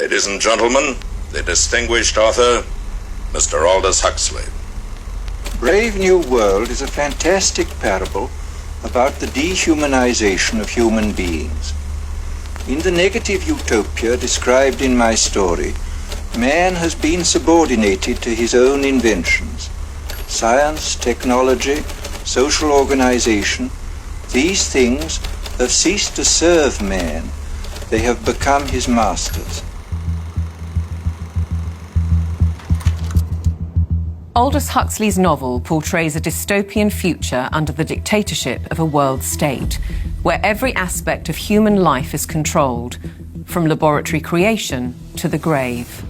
Ladies and gentlemen, the distinguished author, Mr. Aldous Huxley. Brave New World is a fantastic parable about the dehumanization of human beings. In the negative utopia described in my story, man has been subordinated to his own inventions. Science, technology, social organization, these things have ceased to serve man. They have become his masters. Aldous Huxley's novel portrays a dystopian future under the dictatorship of a world state, where every aspect of human life is controlled, from laboratory creation to the grave.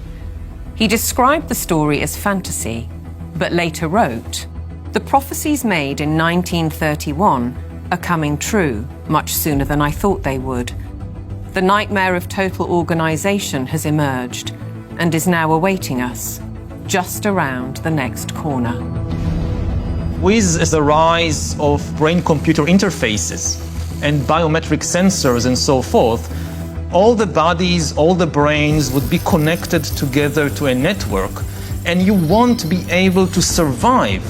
He described the story as fantasy, but later wrote, "The prophecies made in 1931 are coming true much sooner than I thought they would. The nightmare of total organisation has emerged and is now awaiting us, just around the next corner." With the rise of brain-computer interfaces and biometric sensors and so forth, all the bodies, all the brains would be connected together to a network, and you won't be able to survive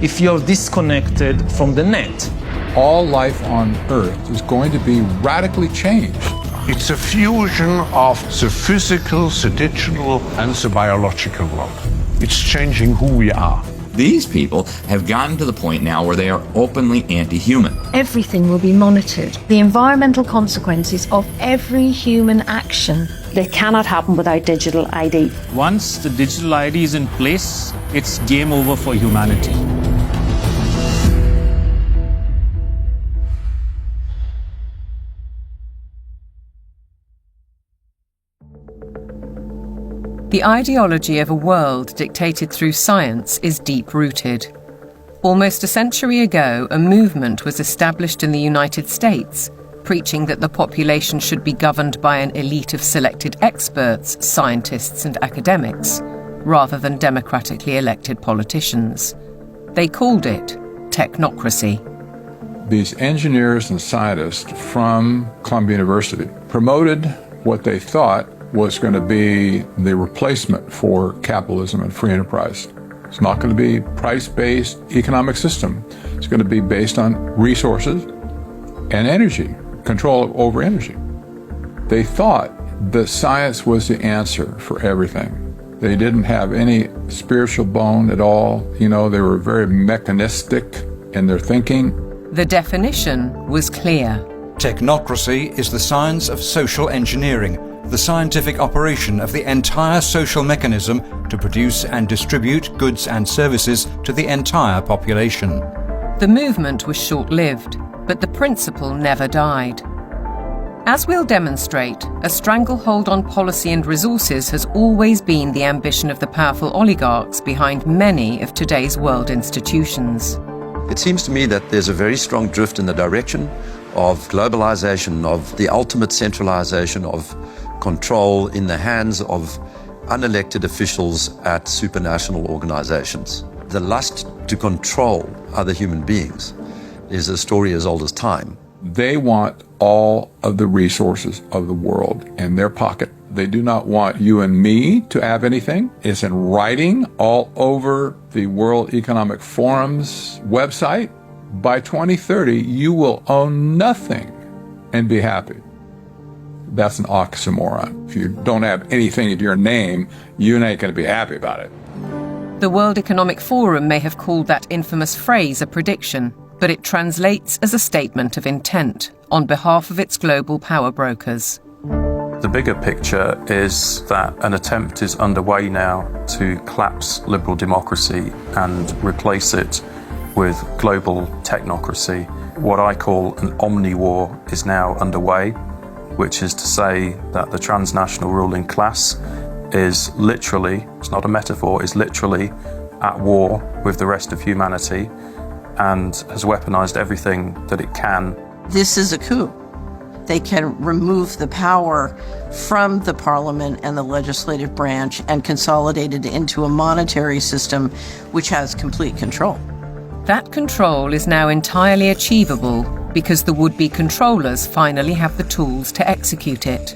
if you're disconnected from the net. All life on Earth is going to be radically changed. It's a fusion of the physical, the digital, and the biological world. It's changing who we are. These people have gotten to the point now where they are openly anti-human. Everything will be monitored. The environmental consequences of every human action. They cannot happen without digital ID. Once the digital ID is in place, it's game over for humanity. The ideology of a world dictated through science is deep-rooted. Almost a century ago, a movement was established in the United States, preaching that the population should be governed by an elite of selected experts, scientists and academics, rather than democratically elected politicians. They called it technocracy. These engineers and scientists from Columbia University promoted what they thought was going to be the replacement for capitalism and free enterprise. It's not going to be price-based economic system. It's going to be based on resources and energy, control over energy. They thought that science was the answer for everything. They didn't have any spiritual bone at all. You know, they were very mechanistic in their thinking. The definition was clear. Technocracy is the science of social engineering, the scientific operation of the entire social mechanism to produce and distribute goods and services to the entire population. The movement was short-lived, but the principle never died. As we'll demonstrate, a stranglehold on policy and resources has always been the ambition of the powerful oligarchs behind many of today's world institutions. It seems to me that there's a very strong drift in the direction of globalization, of the ultimate centralization of control in the hands of unelected officials at supranational organizations. The lust to control other human beings is a story as old as time. They want all of the resources of the world in their pocket. They do not want you and me to have anything. It's in writing all over the World Economic Forum's website. By 2030, you will own nothing and be happy. That's an oxymoron. If you don't have anything in your name, you ain't going to be happy about it. The World Economic Forum may have called that infamous phrase a prediction, but it translates as a statement of intent on behalf of its global power brokers. The bigger picture is that an attempt is underway now to collapse liberal democracy and replace it with global technocracy. What I call an omni-war is now underway, which is to say that the transnational ruling class is literally, it's not a metaphor, is literally at war with the rest of humanity and has weaponized everything that it can. This is a coup. They can remove the power from the parliament and the legislative branch and consolidate it into a monetary system which has complete control. That control is now entirely achievable because the would-be controllers finally have the tools to execute it.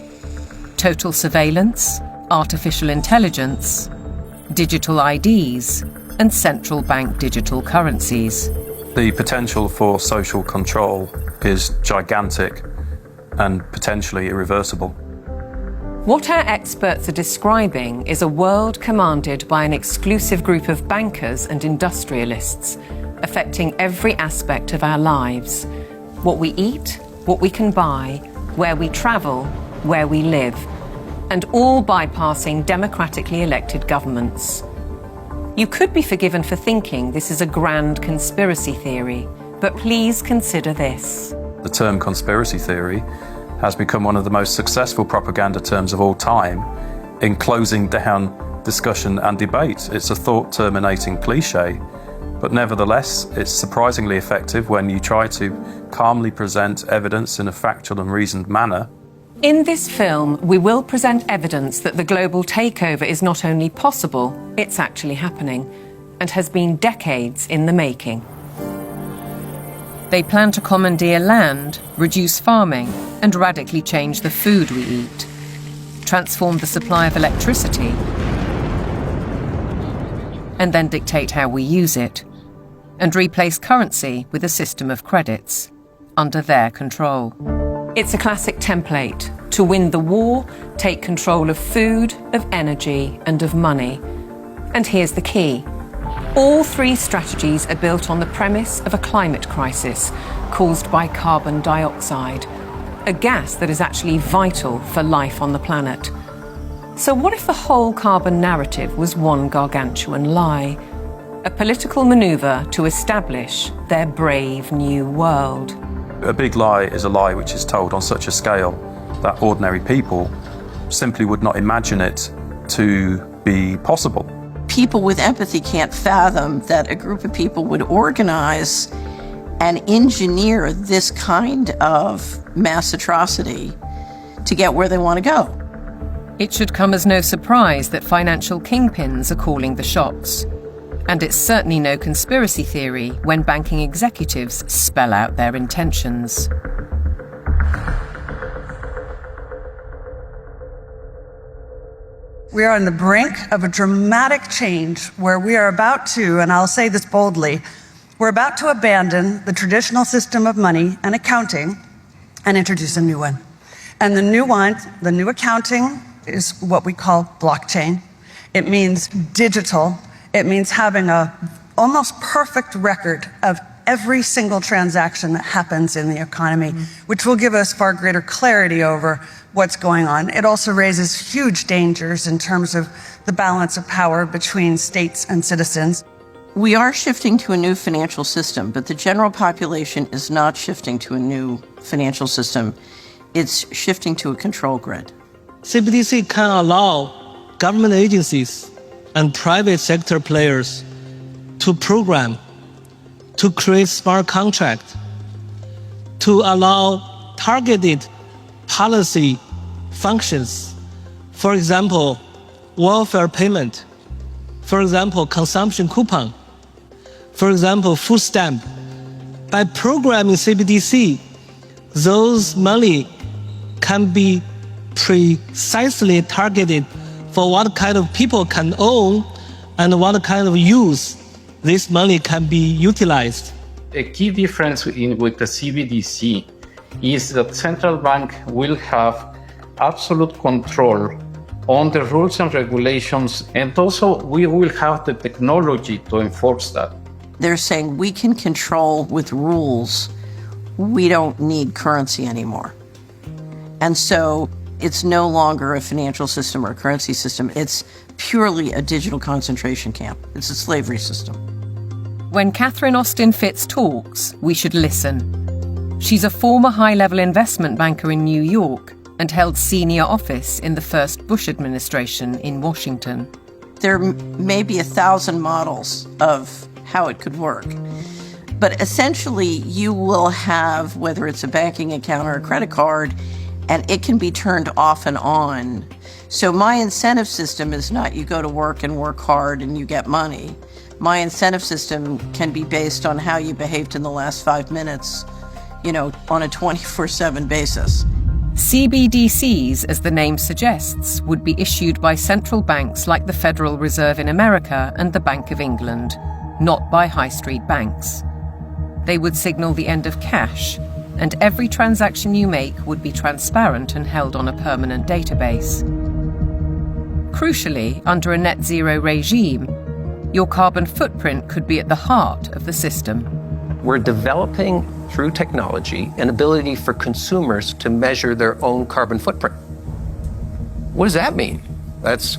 Total surveillance, artificial intelligence, digital IDs, and central bank digital currencies. The potential for social control is gigantic and potentially irreversible. What our experts are describing is a world commanded by an exclusive group of bankers and industrialists, affecting every aspect of our lives. What we eat, what we can buy, where we travel, where we live, and all bypassing democratically elected governments. You could be forgiven for thinking this is a grand conspiracy theory, but please consider this. The term conspiracy theory has become one of the most successful propaganda terms of all time in closing down discussion and debate. It's a thought-terminating cliche, but nevertheless, it's surprisingly effective when you try to calmly present evidence in a factual and reasoned manner. In this film, we will present evidence that the global takeover is not only possible, it's actually happening, and has been decades in the making. They plan to commandeer land, reduce farming, and radically change the food we eat, transform the supply of electricity, and then dictate how we use it, and replace currency with a system of credits, under their control. It's a classic template. To win the war, take control of food, of energy, and of money. And here's the key. All three strategies are built on the premise of a climate crisis caused by carbon dioxide, a gas that is actually vital for life on the planet. So what if the whole carbon narrative was one gargantuan lie? A political maneuver to establish their brave new world. A big lie is a lie which is told on such a scale that ordinary people simply would not imagine it to be possible. People with empathy can't fathom that a group of people would organize and engineer this kind of mass atrocity to get where they want to go. It should come as no surprise that financial kingpins are calling the shots. And it's certainly no conspiracy theory when banking executives spell out their intentions. We are on the brink of a dramatic change where we are about to, and I'll say this boldly, we're about to abandon the traditional system of money and accounting and introduce a new one. And the new accounting is what we call blockchain. It means digital. It means having an almost perfect record of every single transaction that happens in the economy, which will give us far greater clarity over what's going on. It also raises huge dangers in terms of the balance of power between states and citizens. We are shifting to a new financial system, but the general population is not shifting to a new financial system. It's shifting to a control grid. CBDC can allow government agencies and private sector players to program, to create smart contracts, to allow targeted policy functions. For example, welfare payment. For example, consumption coupon. For example, food stamp. By programming CBDC, those money can be precisely targeted for what kind of people can own and what kind of use this money can be utilized. A key difference with the CBDC is that central bank will have absolute control on the rules and regulations, and also we will have the technology to enforce that. They're saying we can control with rules. We don't need currency anymore. And so it's no longer a financial system or a currency system. It's purely a digital concentration camp. It's a slavery system. When Catherine Austin Fitts talks, we should listen. She's a former high-level investment banker in New York and held senior office in the first Bush administration in Washington. There may be 1,000 models of how it could work. But essentially, you will have, whether it's a banking account or a credit card, and it can be turned off and on. So my incentive system is not you go to work and work hard and you get money. My incentive system can be based on how you behaved in the last 5 minutes, on a 24/7 basis. CBDCs, as the name suggests, would be issued by central banks like the Federal Reserve in America and the Bank of England, not by high street banks. They would signal the end of cash, and every transaction you make would be transparent and held on a permanent database. Crucially, under a net zero regime, your carbon footprint could be at the heart of the system. We're developing, through technology, an ability for consumers to measure their own carbon footprint. What does that mean? That's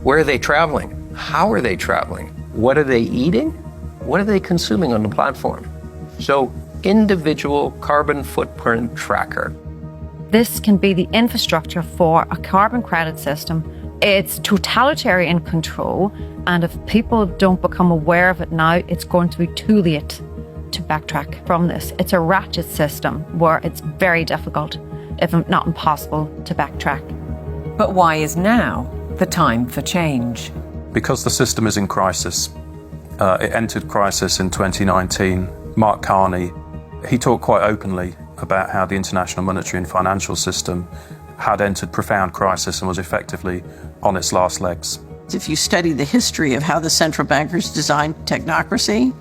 where are they traveling? How are they traveling? What are they eating? What are they consuming on the platform? So, individual carbon footprint tracker. This can be the infrastructure for a carbon credit system. It's totalitarian control, and if people don't become aware of it now, it's going to be too late to backtrack from this. It's a ratchet system where it's very difficult, if not impossible, to backtrack. But why is now the time for change? Because the system is in crisis. It entered crisis in 2019. Mark Carney, he talked quite openly about how the international monetary and financial system had entered profound crisis and was effectively on its last legs. If you study the history of how the central bankers designed technocracy,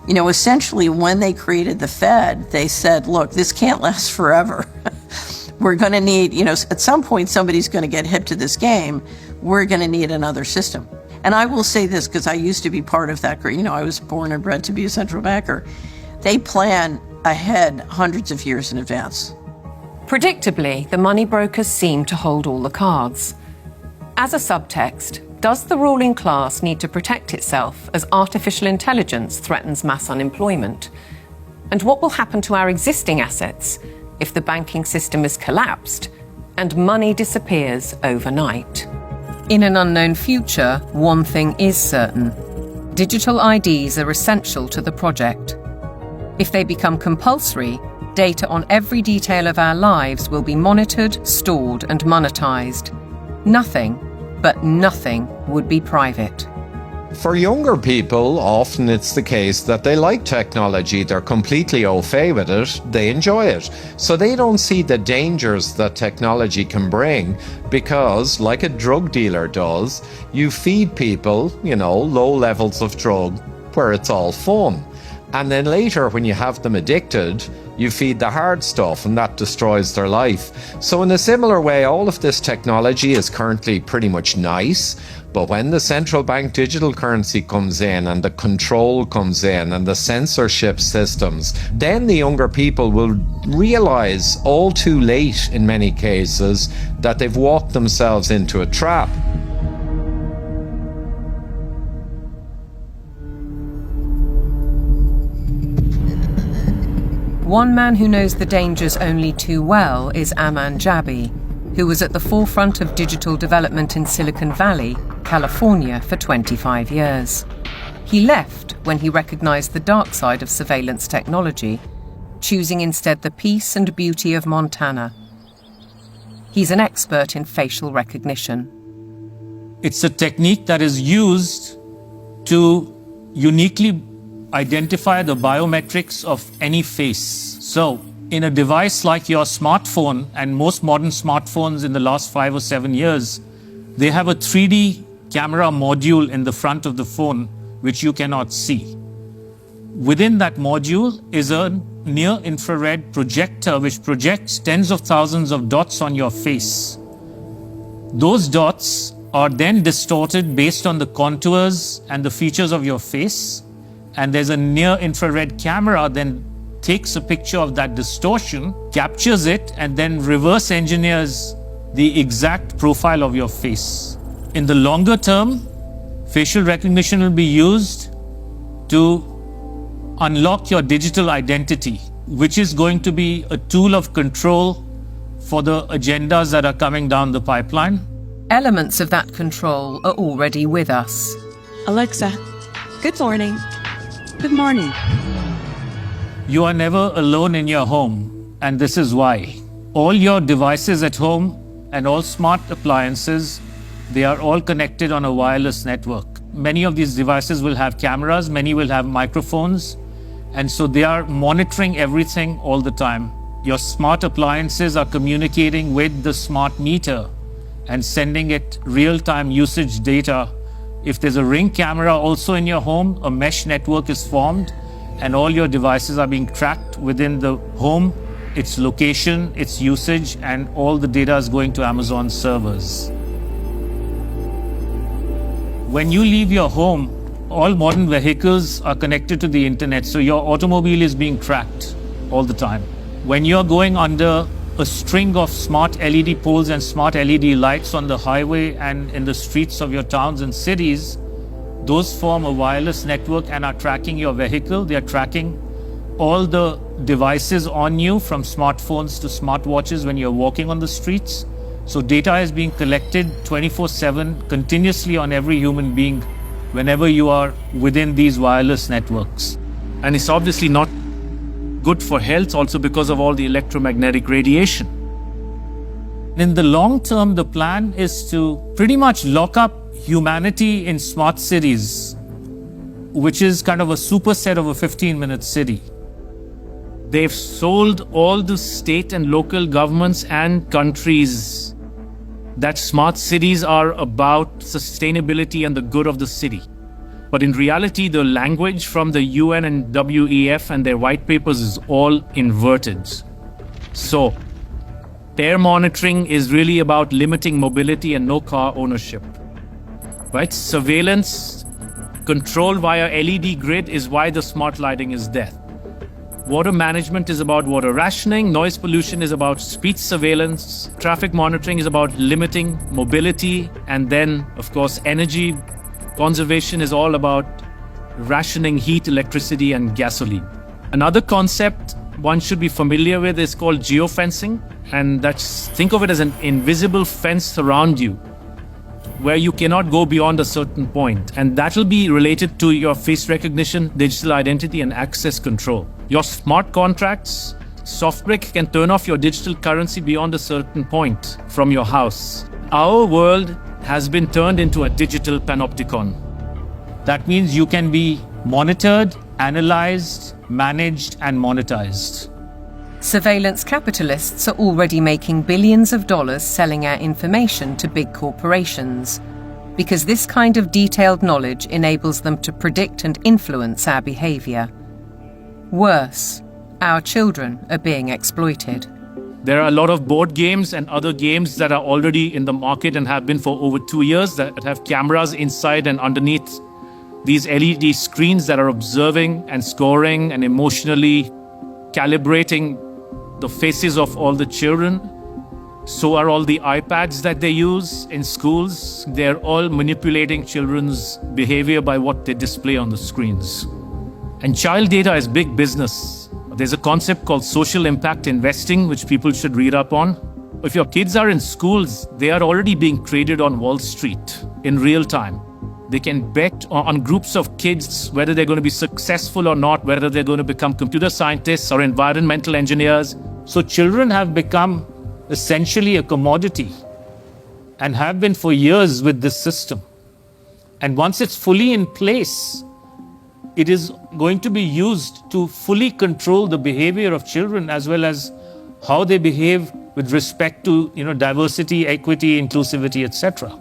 essentially when they created the Fed, they said, look, this can't last forever. We're going to need, at some point somebody's going to get hip to this game. We're going to need another system. And I will say this because I used to be part of that. I was born and bred to be a central banker. They plan ahead hundreds of years in advance. Predictably, the money brokers seem to hold all the cards. As a subtext, does the ruling class need to protect itself as artificial intelligence threatens mass unemployment? And what will happen to our existing assets if the banking system is collapsed and money disappears overnight? In an unknown future, one thing is certain. Digital IDs are essential to the project. If they become compulsory, data on every detail of our lives will be monitored, stored, and monetized. Nothing, but nothing, would be private. For younger people, often it's the case that they like technology, they're completely au fait with it, they enjoy it. So they don't see the dangers that technology can bring because, like a drug dealer does, you feed people, low levels of drug where it's all fun. And then later, when you have them addicted, you feed the hard stuff and that destroys their life. So in a similar way, all of this technology is currently pretty much nice, but when the central bank digital currency comes in and the control comes in and the censorship systems, then the younger people will realize all too late in many cases that they've walked themselves into a trap. One man who knows the dangers only too well is Aman Jabi, who was at the forefront of digital development in Silicon Valley, California, for 25 years. He left when he recognized the dark side of surveillance technology, choosing instead the peace and beauty of Montana. He's an expert in facial recognition. It's a technique that is used to uniquely identify the biometrics of any face. So, in a device like your smartphone, and most modern smartphones in the last 5 or 7 years, they have a 3D camera module in the front of the phone, which you cannot see. Within that module is a near-infrared projector, which projects tens of thousands of dots on your face. Those dots are then distorted based on the contours and the features of your face. And there's a near-infrared camera then takes a picture of that distortion, captures it, and then reverse engineers the exact profile of your face. In the longer term, facial recognition will be used to unlock your digital identity, which is going to be a tool of control for the agendas that are coming down the pipeline. Elements of that control are already with us. Alexa, good morning. Good morning. You are never alone in your home, and this is why. All your devices at home and all smart appliances, they are all connected on a wireless network. Many of these devices will have cameras, many will have microphones, and so they are monitoring everything all the time. Your smart appliances are communicating with the smart meter and sending it real-time usage data. If there's a Ring camera also in your home, a mesh network is formed and all your devices are being tracked within the home, its location, its usage, and all the data is going to Amazon servers. When you leave your home, all modern vehicles are connected to the internet, so your automobile is being tracked all the time. When you're going under a string of smart LED poles and smart LED lights on the highway and in the streets of your towns and cities, those form a wireless network and are tracking your vehicle. They are tracking all the devices on you, from smartphones to smartwatches when you're walking on the streets. So data is being collected 24/7 continuously on every human being whenever you are within these wireless networks. And it's obviously not good for health also because of all the electromagnetic radiation. In the long term, the plan is to pretty much lock up humanity in smart cities, which is kind of a superset of a 15-minute city. They've sold all the state and local governments and countries that smart cities are about sustainability and the good of the city. But in reality, the language from the UN and WEF and their white papers is all inverted. So, air monitoring is really about limiting mobility and no car ownership. Right? Surveillance, control via LED grid is why the smart lighting is there. Water management is about water rationing, noise pollution is about speed surveillance, traffic monitoring is about limiting mobility, and then, of course, energy conservation is all about rationing heat, electricity, and gasoline. Another concept one should be familiar with is called geofencing, and think of it as an invisible fence around you where you cannot go beyond a certain point, and that will be related to your face recognition, digital identity, and access control. Your smart contracts, SoftBrick can turn off your digital currency beyond a certain point from your house. Our world has been turned into a digital panopticon. That means you can be monitored, analyzed, managed, and monetized. Surveillance capitalists are already making billions of dollars selling our information to big corporations, because this kind of detailed knowledge enables them to predict and influence our behavior. Worse, our children are being exploited. There are a lot of board games and other games that are already in the market and have been for over 2 years that have cameras inside and underneath these LED screens that are observing and scoring and emotionally calibrating the faces of all the children. So are all the iPads that they use in schools. They're all manipulating children's behavior by what they display on the screens. And child data is big business. There's a concept called social impact investing, which people should read up on. If your kids are in schools, they are already being traded on Wall Street in real time. They can bet on groups of kids whether they're going to be successful or not, whether they're going to become computer scientists or environmental engineers. So children have become essentially a commodity and have been for years with this system. And once it's fully in place, it is going to be used to fully control the behavior of children as well as how they behave with respect to, diversity, equity, inclusivity, etc.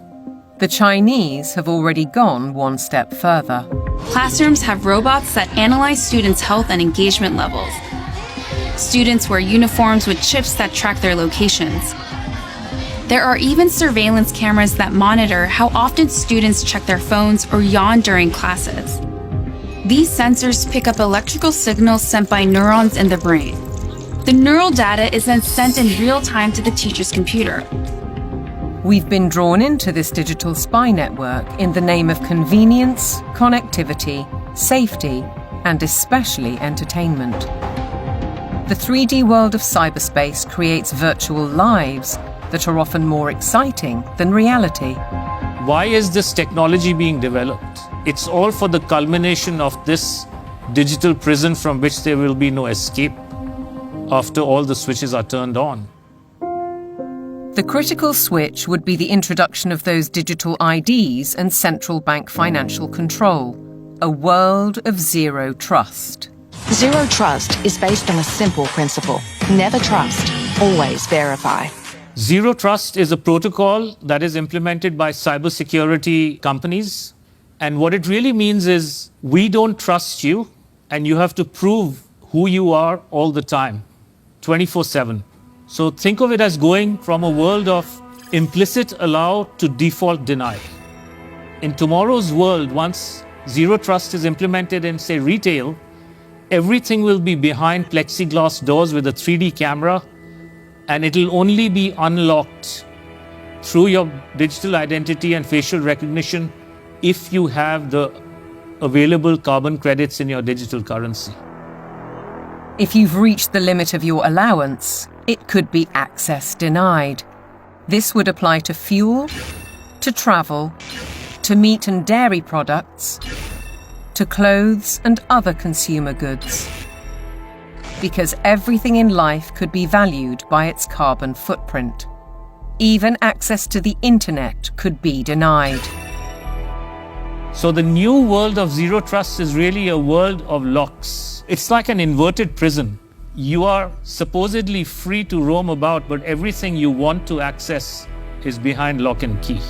The Chinese have already gone one step further. Classrooms have robots that analyze students' health and engagement levels. Students wear uniforms with chips that track their locations. There are even surveillance cameras that monitor how often students check their phones or yawn during classes. These sensors pick up electrical signals sent by neurons in the brain. The neural data is then sent in real time to the teacher's computer. We've been drawn into this digital spy network in the name of convenience, connectivity, safety, and especially entertainment. The 3D world of cyberspace creates virtual lives that are often more exciting than reality. Why is this technology being developed? It's all for the culmination of this digital prison from which there will be no escape after all the switches are turned on. The critical switch would be the introduction of those digital IDs and central bank financial control, a world of zero trust. Zero trust is based on a simple principle. Never trust, always verify. Zero Trust is a protocol that is implemented by cybersecurity companies. And what it really means is we don't trust you, and you have to prove who you are all the time, 24/7. So think of it as going from a world of implicit allow to default deny. In tomorrow's world, once Zero Trust is implemented in, say, retail, everything will be behind plexiglass doors with a 3D camera, and it'll only be unlocked through your digital identity and facial recognition if you have the available carbon credits in your digital currency. If you've reached the limit of your allowance, it could be access denied. This would apply to fuel, to travel, to meat and dairy products, to clothes and other consumer goods. Because everything in life could be valued by its carbon footprint. Even access to the internet could be denied. So the new world of Zero Trust is really a world of locks. It's like an inverted prison. You are supposedly free to roam about, but everything you want to access is behind lock and key.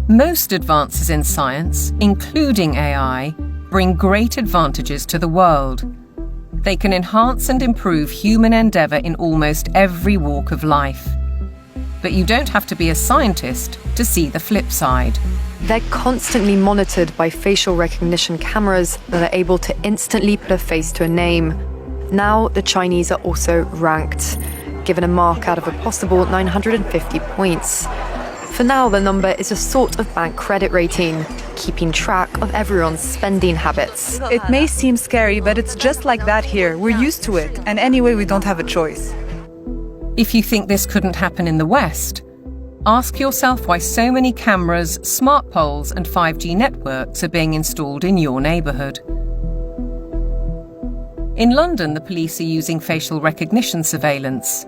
Most advances in science, including AI, bring great advantages to the world. They can enhance and improve human endeavour in almost every walk of life. But you don't have to be a scientist to see the flip side. They're constantly monitored by facial recognition cameras that are able to instantly put a face to a name. Now the Chinese are also ranked, given a mark out of a possible 950 points. For now, the number is a sort of bank credit rating, keeping track of everyone's spending habits. It may seem scary, but it's just like that here. We're used to it, and anyway, we don't have a choice. If you think this couldn't happen in the West, ask yourself why so many cameras, smart poles and 5G networks are being installed in your neighbourhood. In London, the police are using facial recognition surveillance.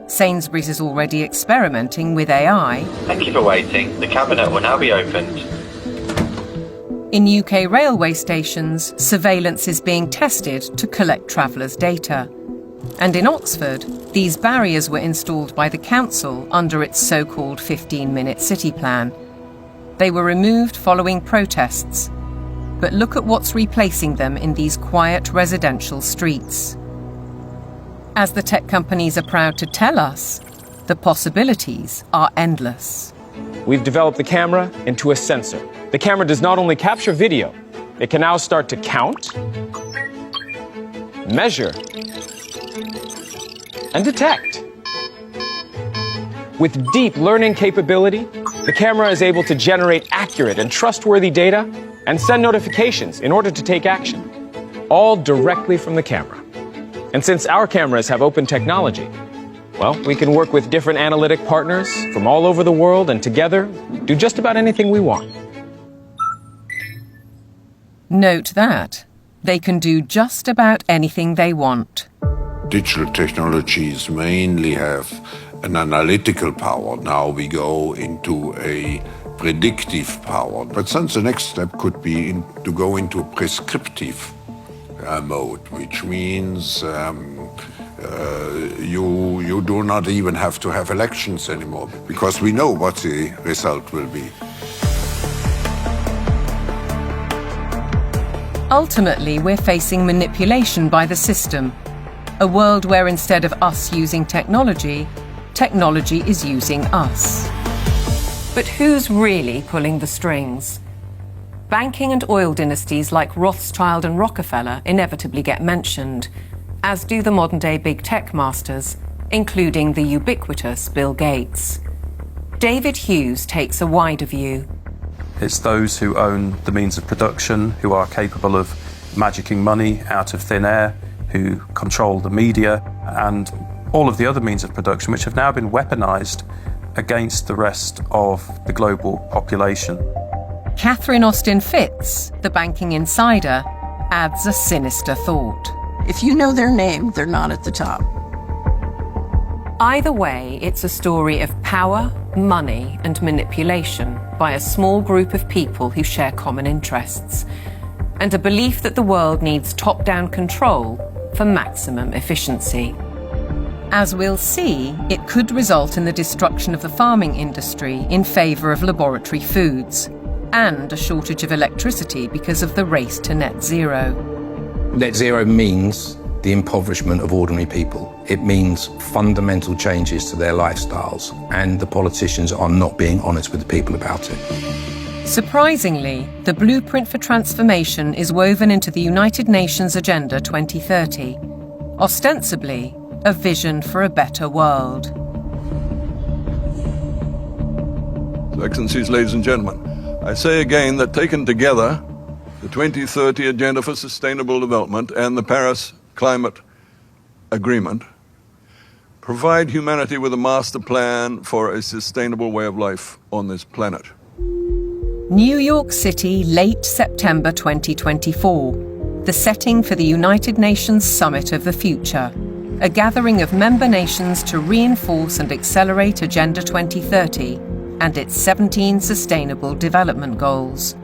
Sainsbury's is already experimenting with AI. Thank you for waiting. The cabinet will now be opened. In UK railway stations, surveillance is being tested to collect travellers' data. And in Oxford, these barriers were installed by the council under its so-called 15-minute city plan. They were removed following protests. But look at what's replacing them in these quiet residential streets. As the tech companies are proud to tell us, the possibilities are endless. We've developed the camera into a sensor. The camera does not only capture video, it can now start to count, measure, and detect. With deep learning capability, the camera is able to generate accurate and trustworthy data and send notifications in order to take action, all directly from the camera. And since our cameras have open technology, well, we can work with different analytic partners from all over the world and together do just about anything we want. Note that they can do just about anything they want. Digital technologies mainly have an analytical power. Now we go into a predictive power. But then the next step could be to go into a prescriptive mode, which means you do not even have to have elections anymore, because we know what the result will be. Ultimately, we're facing manipulation by the system. A world where instead of us using technology, technology is using us. But who's really pulling the strings? Banking and oil dynasties like Rothschild and Rockefeller inevitably get mentioned, as do the modern-day big tech masters, including the ubiquitous Bill Gates. David Hughes takes a wider view. It's those who own the means of production, who are capable of magicking money out of thin air, who control the media, and all of the other means of production, which have now been weaponized against the rest of the global population. Catherine Austin Fitz, the banking insider, adds a sinister thought. If you know their name, they're not at the top. Either way, it's a story of power, money, and manipulation by a small group of people who share common interests. and a belief that the world needs top-down control for maximum efficiency. As we'll see, it could result in the destruction of the farming industry in favour of laboratory foods, and a shortage of electricity because of the race to net zero. Net zero means the impoverishment of ordinary people. It means fundamental changes to their lifestyles, and the politicians are not being honest with the people about it. Surprisingly, the blueprint for transformation is woven into the United Nations Agenda 2030, ostensibly a vision for a better world. Excellencies, ladies and gentlemen, I say again that taken together, the 2030 Agenda for Sustainable Development and the Paris Climate Agreement provide humanity with a master plan for a sustainable way of life on this planet. New York City, late September 2024, the setting for the United Nations Summit of the Future, a gathering of member nations to reinforce and accelerate Agenda 2030 and its 17 Sustainable Development Goals,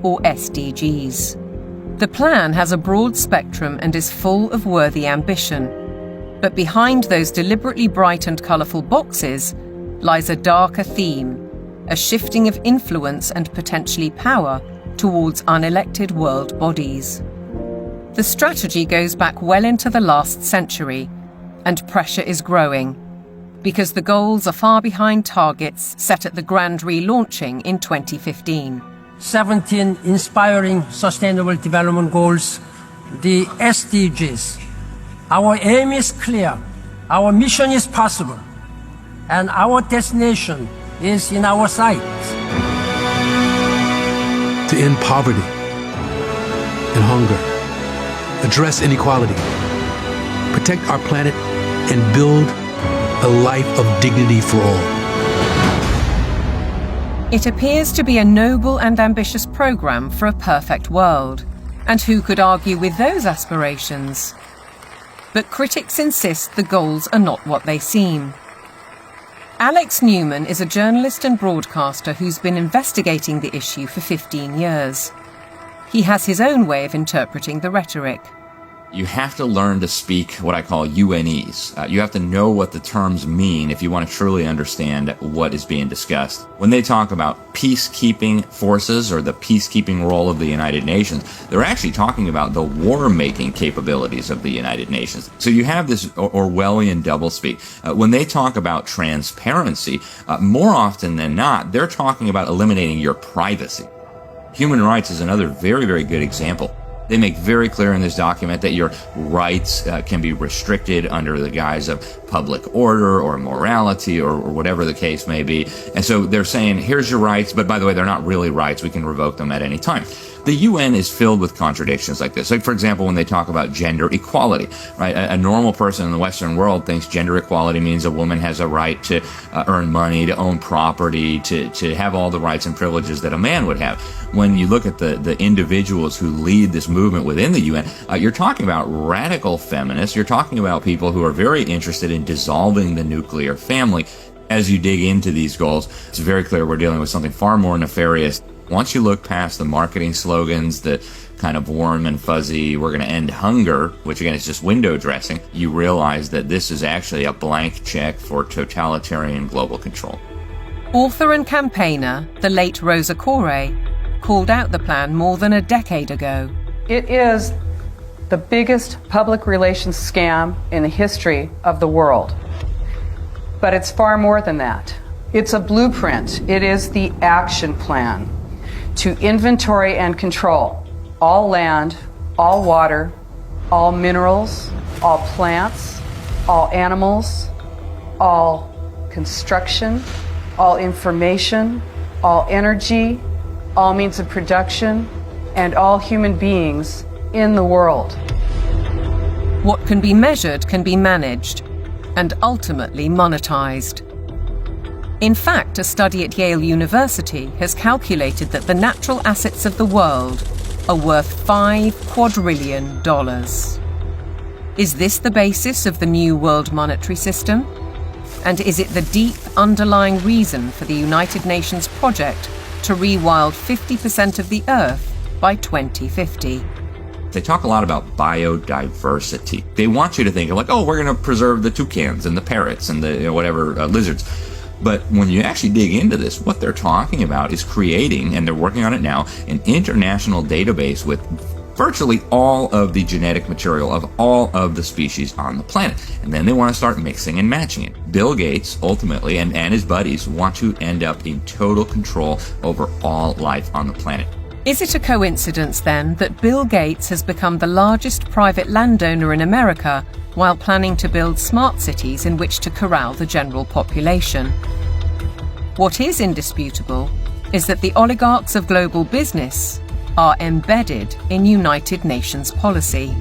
or SDGs. The plan has a broad spectrum and is full of worthy ambition. But behind those deliberately bright and colourful boxes lies a darker theme, a shifting of influence and potentially power towards unelected world bodies. The strategy goes back well into the last century, and pressure is growing, because the goals are far behind targets set at the grand relaunching in 2015. 17 inspiring Sustainable Development Goals, the SDGs. Our aim is clear, our mission is possible, and our destination is in our sights. To end poverty and hunger, address inequality, protect our planet, and build a life of dignity for all. It appears to be a noble and ambitious programme for a perfect world. And who could argue with those aspirations? But critics insist the goals are not what they seem. Alex Newman is a journalist and broadcaster who's been investigating the issue for 15 years. He has his own way of interpreting the rhetoric. You have to learn to speak what I call UNEs. You have to know what the terms mean if you want to truly understand what is being discussed. When they talk about peacekeeping forces or the peacekeeping role of the United Nations, they're actually talking about the war-making capabilities of the United Nations. So you have this Orwellian doublespeak. When they talk about transparency, more often than not, they're talking about eliminating your privacy. Human rights is another very, very good example. They make very clear in this document that your rights can be restricted under the guise of public order or morality or whatever the case may be. And so they're saying, here's your rights, but by the way, they're not really rights. We can revoke them at any time. The UN is filled with contradictions like this. Like, for example, when they talk about gender equality, right? A normal person in the Western world thinks gender equality means a woman has a right to earn money, to own property, to have all the rights and privileges that a man would have. When you look at the individuals who lead this movement within the UN, you're talking about radical feminists. You're talking about people who are very interested in dissolving the nuclear family. As you dig into these goals, it's very clear we're dealing with something far more nefarious. Once you look past the marketing slogans, the kind of warm and fuzzy, we're going to end hunger, which again is just window dressing, you realize that this is actually a blank check for totalitarian global control. Author and campaigner, the late Rosa Koire, called out the plan more than a decade ago. It is the biggest public relations scam in the history of the world. But it's far more than that. It's a blueprint. It is the action plan to inventory and control all land, all water, all minerals, all plants, all animals, all construction, all information, all energy, all means of production, and all human beings in the world. What can be measured can be managed, and ultimately monetized. In fact, a study at Yale University has calculated that the natural assets of the world are worth $5 quadrillion. Is this the basis of the new world monetary system? And is it the deep underlying reason for the United Nations project to rewild 50% of the Earth by 2050. They talk a lot about biodiversity. They want you to think of like, oh, we're going to preserve the toucans and the parrots and the lizards. But when you actually dig into this, what they're talking about is creating, and they're working on it now, an international database with virtually all of the genetic material of all of the species on the planet. And then they want to start mixing and matching it. Bill Gates, ultimately, and his buddies want to end up in total control over all life on the planet. Is it a coincidence, then, that Bill Gates has become the largest private landowner in America while planning to build smart cities in which to corral the general population? What is indisputable is that the oligarchs of global business are embedded in United Nations policy.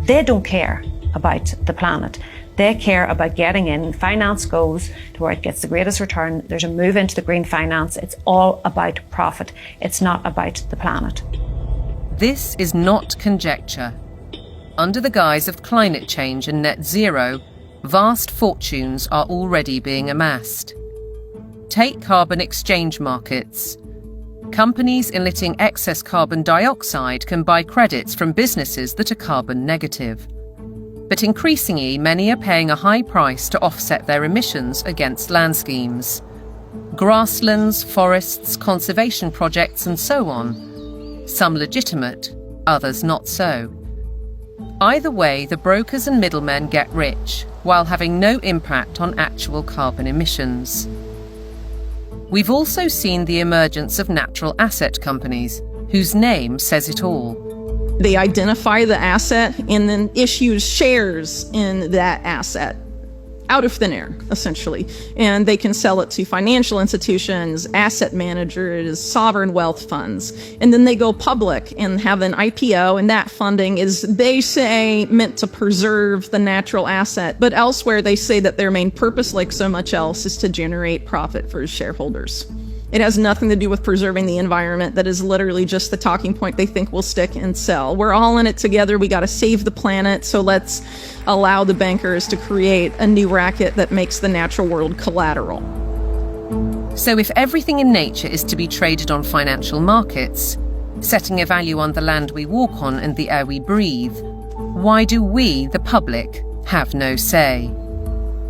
They don't care about the planet. They care about getting in. Finance goes to where it gets the greatest return. There's a move into the green finance. It's all about profit. It's not about the planet. This is not conjecture. Under the guise of climate change and net zero, vast fortunes are already being amassed. Take carbon exchange markets. Companies emitting excess carbon dioxide can buy credits from businesses that are carbon negative. But increasingly, many are paying a high price to offset their emissions against land schemes. Grasslands, forests, conservation projects, and so on. Some legitimate, others not so. Either way, the brokers and middlemen get rich, while having no impact on actual carbon emissions. We've also seen the emergence of natural asset companies, whose name says it all. They identify the asset and then issue shares in that asset out of thin air, essentially. And they can sell it to financial institutions, asset managers, sovereign wealth funds. And then they go public and have an IPO, and that funding is, they say, meant to preserve the natural asset. But elsewhere, they say that their main purpose, like so much else, is to generate profit for shareholders. It has nothing to do with preserving the environment. That is literally just the talking point they think will stick and sell. We're all in it together. We got to save the planet. So let's allow the bankers to create a new racket that makes the natural world collateral. So if everything in nature is to be traded on financial markets, setting a value on the land we walk on and the air we breathe, why do we, the public, have no say?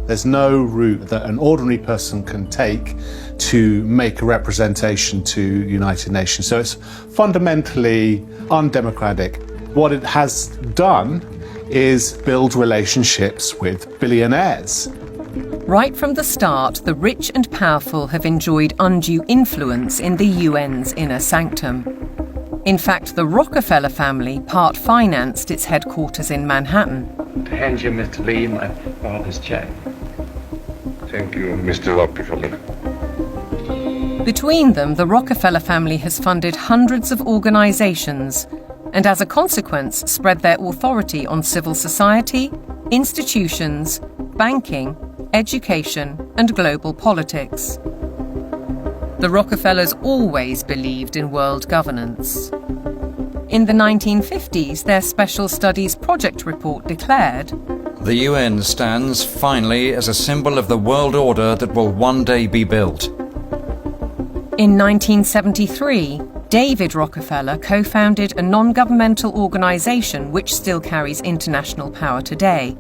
There's no route that an ordinary person can take to make a representation to United Nations. So it's fundamentally undemocratic. What it has done is build relationships with billionaires. Right from the start, the rich and powerful have enjoyed undue influence in the UN's inner sanctum. In fact, the Rockefeller family part-financed its headquarters in Manhattan. To hand you, Mr. Lee, my father's check. Thank you, Mr. Rockefeller. Between them, the Rockefeller family has funded hundreds of organizations and, as a consequence, spread their authority on civil society, institutions, banking, education, and global politics. The Rockefellers always believed in world governance. In the 1950s, their Special Studies Project report declared, "The UN stands finally as a symbol of the world order that will one day be built." In 1973, David Rockefeller co-founded a non-governmental organization which still carries international power today,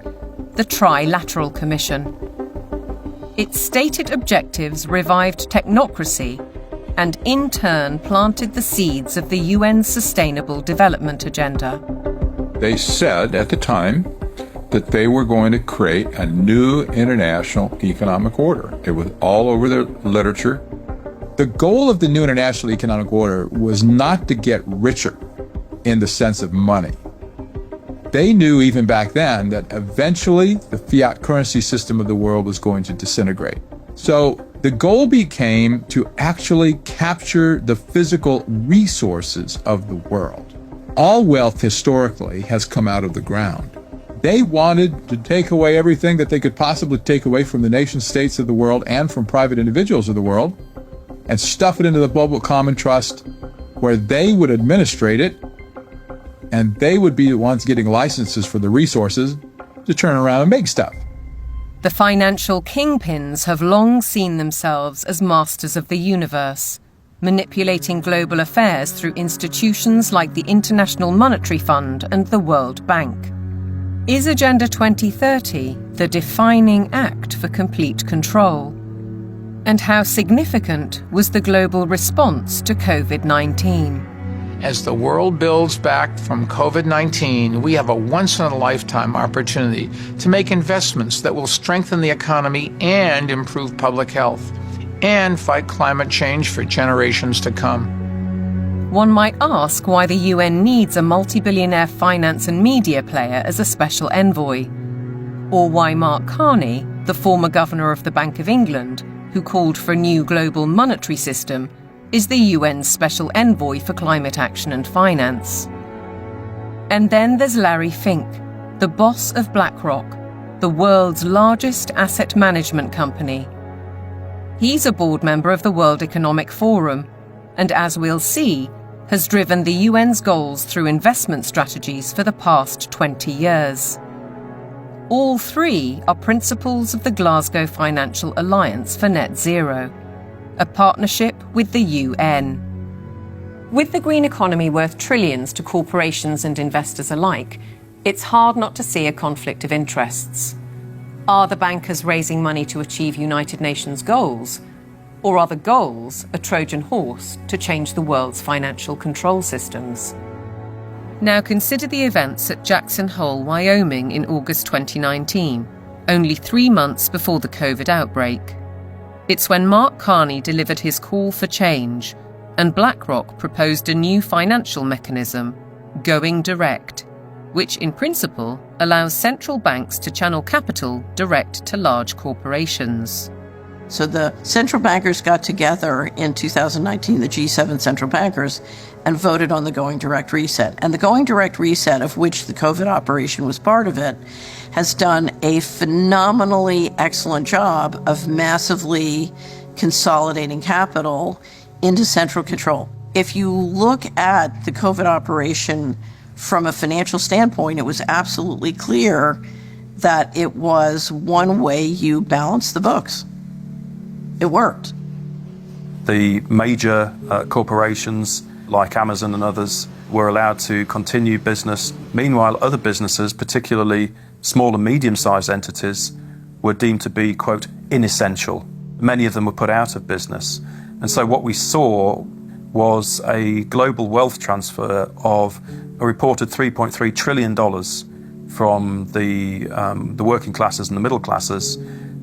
the Trilateral Commission. Its stated objectives revived technocracy and in turn planted the seeds of the UN's Sustainable Development Agenda. They said at the time that they were going to create a new international economic order. It was all over the literature. The goal of the new international economic order was not to get richer in the sense of money. They knew even back then that eventually the fiat currency system of the world was going to disintegrate. So the goal became to actually capture the physical resources of the world. All wealth historically has come out of the ground. They wanted to take away everything that they could possibly take away from the nation states of the world and from private individuals of the world and stuff it into the global common trust where they would administrate it and they would be the ones getting licenses for the resources to turn around and make stuff. The financial kingpins have long seen themselves as masters of the universe, manipulating global affairs through institutions like the International Monetary Fund and the World Bank. Is Agenda 2030 the defining act for complete control? And how significant was the global response to COVID-19? As the world builds back from COVID-19, we have a once-in-a-lifetime opportunity to make investments that will strengthen the economy and improve public health, and fight climate change for generations to come. One might ask why the UN needs a multi-billionaire finance and media player as a special envoy, or why Mark Carney, the former governor of the Bank of England, who called for a new global monetary system, is the UN's special envoy for climate action and finance. And then there's Larry Fink, the boss of BlackRock, the world's largest asset management company. He's a board member of the World Economic Forum, and as we'll see, has driven the UN's goals through investment strategies for the past 20 years. All three are principles of the Glasgow Financial Alliance for Net Zero, a partnership with the UN. With the green economy worth trillions to corporations and investors alike, it's hard not to see a conflict of interests. Are the bankers raising money to achieve United Nations goals? Or are the goals a Trojan horse to change the world's financial control systems? Now consider the events at Jackson Hole, Wyoming in August 2019, only 3 months before the COVID outbreak. It's when Mark Carney delivered his call for change, and BlackRock proposed a new financial mechanism, Going Direct, which in principle allows central banks to channel capital direct to large corporations. So the central bankers got together in 2019, the G7 central bankers, and voted on the Going Direct Reset. And the Going Direct Reset, of which the COVID operation was part of it, has done a phenomenally excellent job of massively consolidating capital into central control. If you look at the COVID operation from a financial standpoint, it was absolutely clear that it was one way you balance the books. It worked. The major corporations like Amazon and others were allowed to continue business. Meanwhile, other businesses, particularly small and medium-sized entities, were deemed to be, quote, inessential. Many of them were put out of business. And so what we saw was a global wealth transfer of a reported $3.3 trillion from the working classes and the middle classes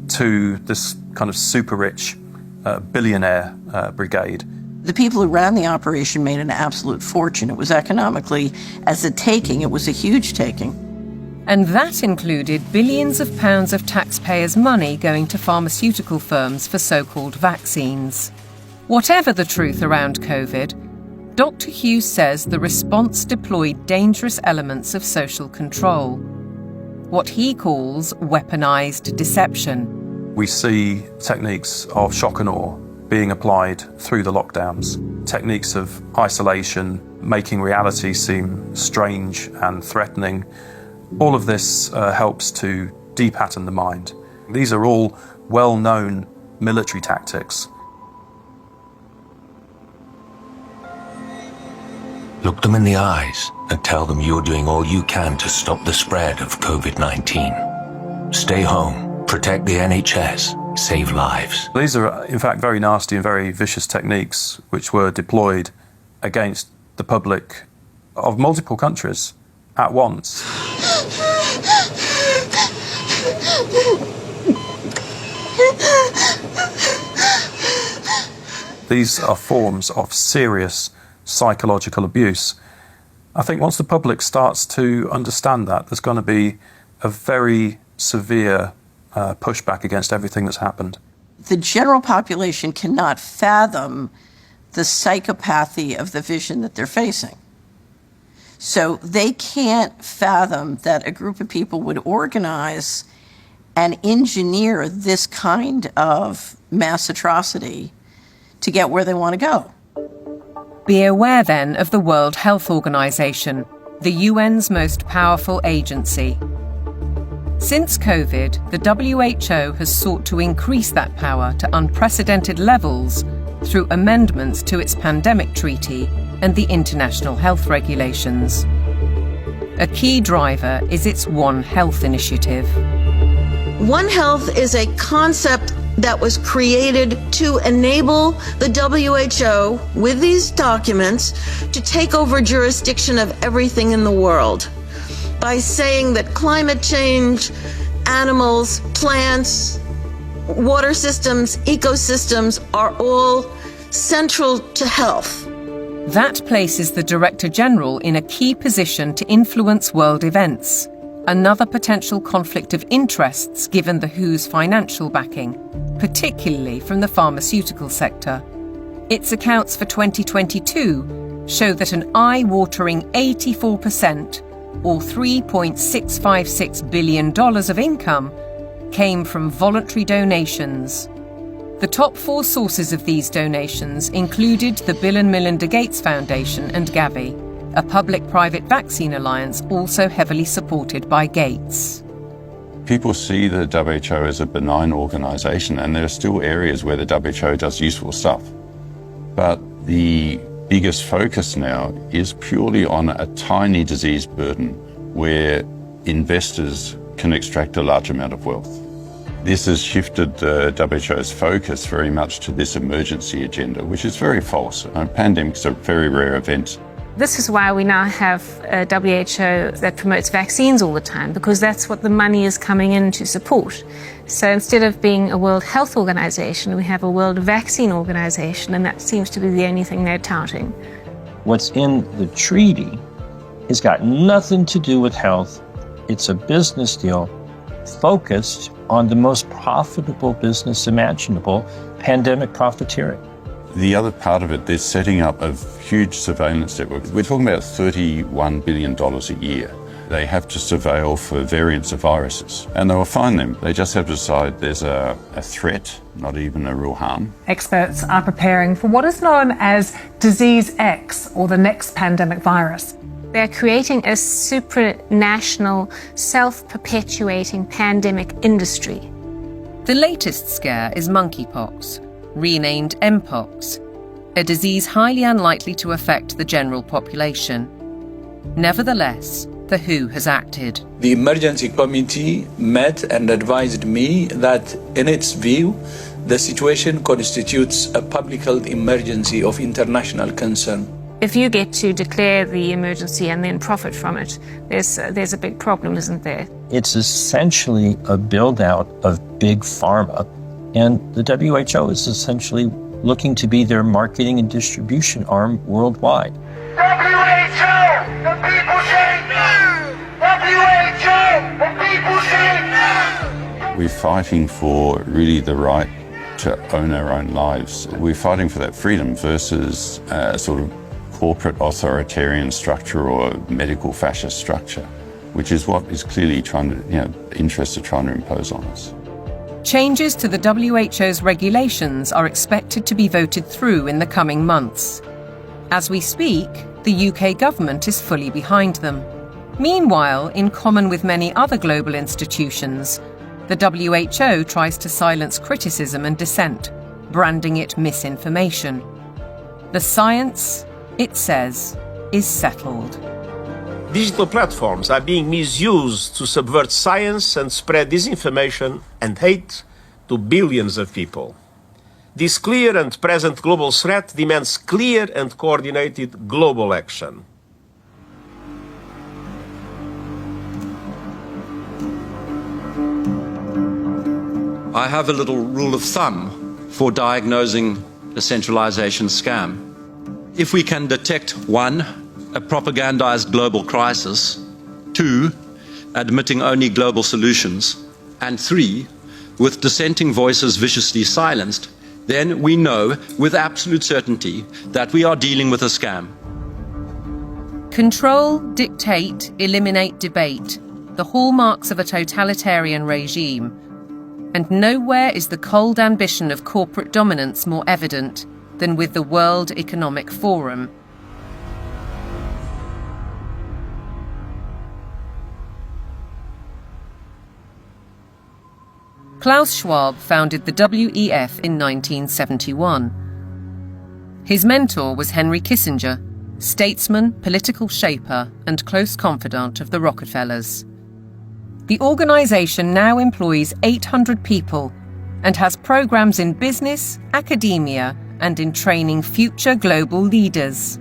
to this kind of super rich billionaire brigade. The people who ran the operation made an absolute fortune. It was economically, as a taking, it was a huge taking. And that included billions of pounds of taxpayers' money going to pharmaceutical firms for so-called vaccines. Whatever the truth around COVID, Dr. Hughes says the response deployed dangerous elements of social control, what he calls weaponized deception. We see techniques of shock and awe being applied through the lockdowns, techniques of isolation, making reality seem strange and threatening. All of this helps to de-pattern the mind. These are all well-known military tactics. Look them in the eyes and tell them you're doing all you can to stop the spread of COVID-19. Stay home, protect the NHS, save lives. These are, in fact, very nasty and very vicious techniques which were deployed against the public of multiple countries at once. These are forms of serious psychological abuse. I think once the public starts to understand that, there's going to be a very severe pushback against everything that's happened. The general population cannot fathom the psychopathy of the vision that they're facing. So they can't fathom that a group of people would organize and engineer this kind of mass atrocity to get where they want to go. Be aware then of the World Health Organization, the UN's most powerful agency. Since COVID, the WHO has sought to increase that power to unprecedented levels through amendments to its pandemic treaty and the international health regulations. A key driver is its One Health initiative. One Health is a concept that was created to enable the WHO, with these documents, to take over jurisdiction of everything in the world by saying that climate change, animals, plants, water systems, ecosystems are all central to health. That places the Director General in a key position to influence world events, another potential conflict of interests given the WHO's financial backing, particularly from the pharmaceutical sector. Its accounts for 2022 show that an eye-watering 84%, or $3.656 billion of income, came from voluntary donations. The top 4 sources of these donations included the Bill and Melinda Gates Foundation and Gavi, a public-private vaccine alliance also heavily supported by Gates. People see the WHO as a benign organisation, and there are still areas where the WHO does useful stuff. But the biggest focus now is purely on a tiny disease burden where investors can extract a large amount of wealth. This has shifted the WHO's focus very much to this emergency agenda, which is very false. Pandemics are very rare events. This is why we now have a WHO that promotes vaccines all the time, because that's what the money is coming in to support. So instead of being a World Health Organization, we have a World Vaccine Organization, and that seems to be the only thing they're touting. What's in the treaty has got nothing to do with health. It's a business deal focused on the most profitable business imaginable, pandemic profiteering. The other part of it, they're setting up a huge surveillance network. We're talking about $31 billion a year. They have to surveil for variants of viruses, and they will find them. They just have to decide there's a threat, not even a real harm. Experts are preparing for what is known as Disease X, or the next pandemic virus. They're creating a supranational, self-perpetuating pandemic industry. The latest scare is monkeypox, renamed Mpox, a disease highly unlikely to affect the general population. Nevertheless, the WHO has acted. The emergency committee met and advised me that, in its view, the situation constitutes a public health emergency of international concern. If you get to declare the emergency and then profit from it, there's a big problem, isn't there? It's essentially a build-out of big pharma, and the WHO is essentially looking to be their marketing and distribution arm worldwide. WHO! The people say no! WHO! The people say no! We're fighting for really the right to own our own lives. We're fighting for that freedom versus a sort of corporate authoritarian structure or medical fascist structure, which is what is clearly interests are trying to impose on us. Changes to the WHO's regulations are expected to be voted through in the coming months. As we speak, the UK government is fully behind them. Meanwhile, in common with many other global institutions, the WHO tries to silence criticism and dissent, branding it misinformation. The science, it says, is settled. Digital platforms are being misused to subvert science and spread disinformation and hate to billions of people. This clear and present global threat demands clear and coordinated global action. I have a little rule of thumb for diagnosing a centralization scam. If we can detect 1, a propagandized global crisis, 2, admitting only global solutions, and 3, with dissenting voices viciously silenced, then we know with absolute certainty that we are dealing with a scam. Control, dictate, eliminate debate, the hallmarks of a totalitarian regime. And nowhere is the cold ambition of corporate dominance more evident than with the World Economic Forum. Klaus Schwab founded the WEF in 1971. His mentor was Henry Kissinger, statesman, political shaper, and close confidant of the Rockefellers. The organisation now employs 800 people and has programmes in business, academia, and in training future global leaders.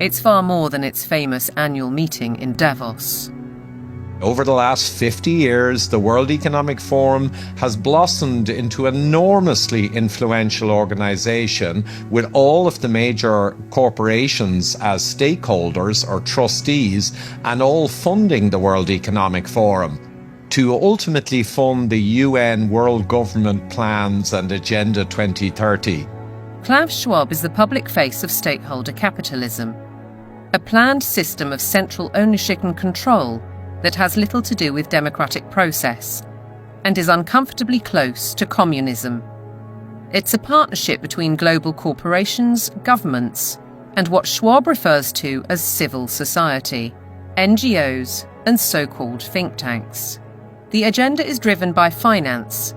It's far more than its famous annual meeting in Davos. Over the last 50 years, the World Economic Forum has blossomed into an enormously influential organization with all of the major corporations as stakeholders or trustees and all funding the World Economic Forum to ultimately fund the UN World Government Plans and Agenda 2030. Klaus Schwab is the public face of stakeholder capitalism, a planned system of central ownership and control that has little to do with democratic process and is uncomfortably close to communism. It's a partnership between global corporations, governments, and what Schwab refers to as civil society, NGOs, and so-called think tanks. The agenda is driven by finance,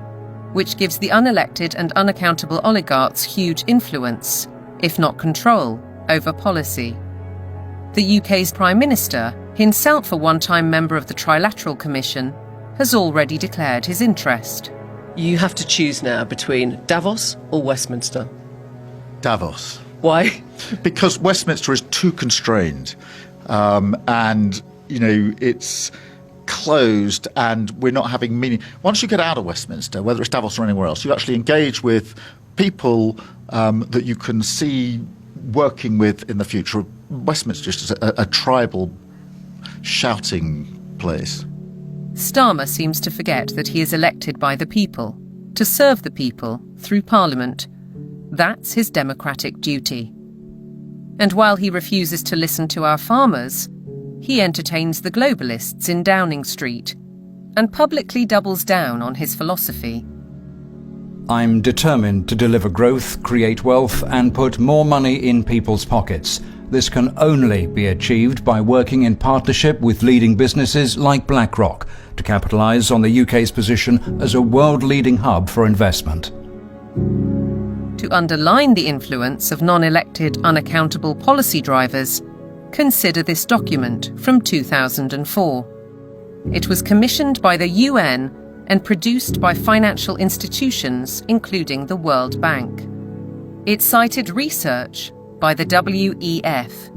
which gives the unelected and unaccountable oligarchs huge influence, if not control, over policy. The UK's Prime Minister, himself a one-time member of the Trilateral Commission, has already declared his interest. You have to choose now between Davos or Westminster. Davos. Why? Because Westminster is too constrained. And, you know, it's closed and we're not having meaning. Once you get out of Westminster, whether it's Davos or anywhere else, you actually engage with people that you can see working with in the future. Westminster is just a tribal shouting place. Starmer seems to forget that he is elected by the people, to serve the people through Parliament. That's his democratic duty. And while he refuses to listen to our farmers, he entertains the globalists in Downing Street and publicly doubles down on his philosophy. I'm determined to deliver growth, create wealth, and put more money in people's pockets. This can only be achieved by working in partnership with leading businesses like BlackRock to capitalise on the UK's position as a world-leading hub for investment. To underline the influence of non-elected, unaccountable policy drivers, consider this document from 2004. It was commissioned by the UN and produced by financial institutions, including the World Bank. It cited research by the WEF.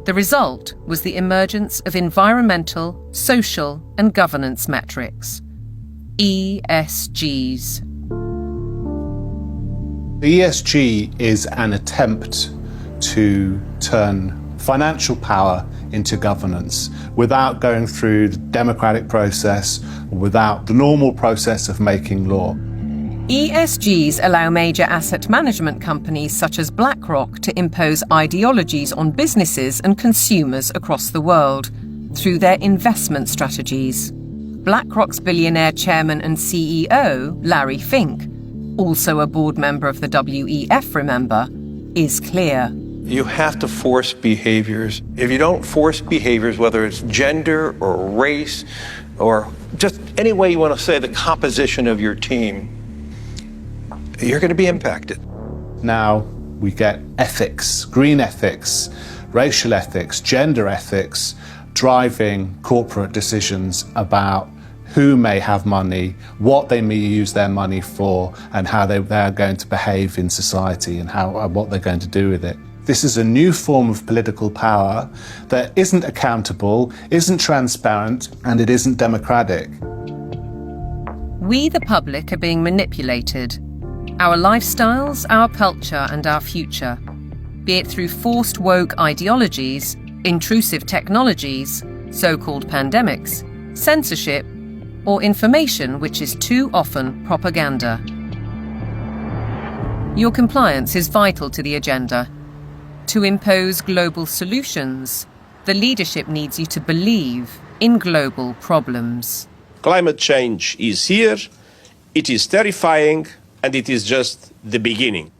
The result was the emergence of environmental, social, and governance metrics, ESGs. The ESG is an attempt to turn financial power into governance without going through the democratic process, without the normal process of making law. ESGs allow major asset management companies such as BlackRock to impose ideologies on businesses and consumers across the world through their investment strategies. BlackRock's billionaire chairman and CEO, Larry Fink, also a board member of the WEF, remember, is clear. You have to force behaviors. If you don't force behaviors, whether it's gender or race or just any way you want to say the composition of your team, you're going to be impacted. Now we get ethics, green ethics, racial ethics, gender ethics, driving corporate decisions about who may have money, what they may use their money for, and how they're going to behave in society and what they're going to do with it. This is a new form of political power that isn't accountable, isn't transparent, and it isn't democratic. We, the public, are being manipulated. Our lifestyles, our culture, and our future, be it through forced woke ideologies, intrusive technologies, so-called pandemics, censorship, or information which is too often propaganda. Your compliance is vital to the agenda. To impose global solutions, the leadership needs you to believe in global problems. Climate change is here, it is terrifying, and it is just the beginning.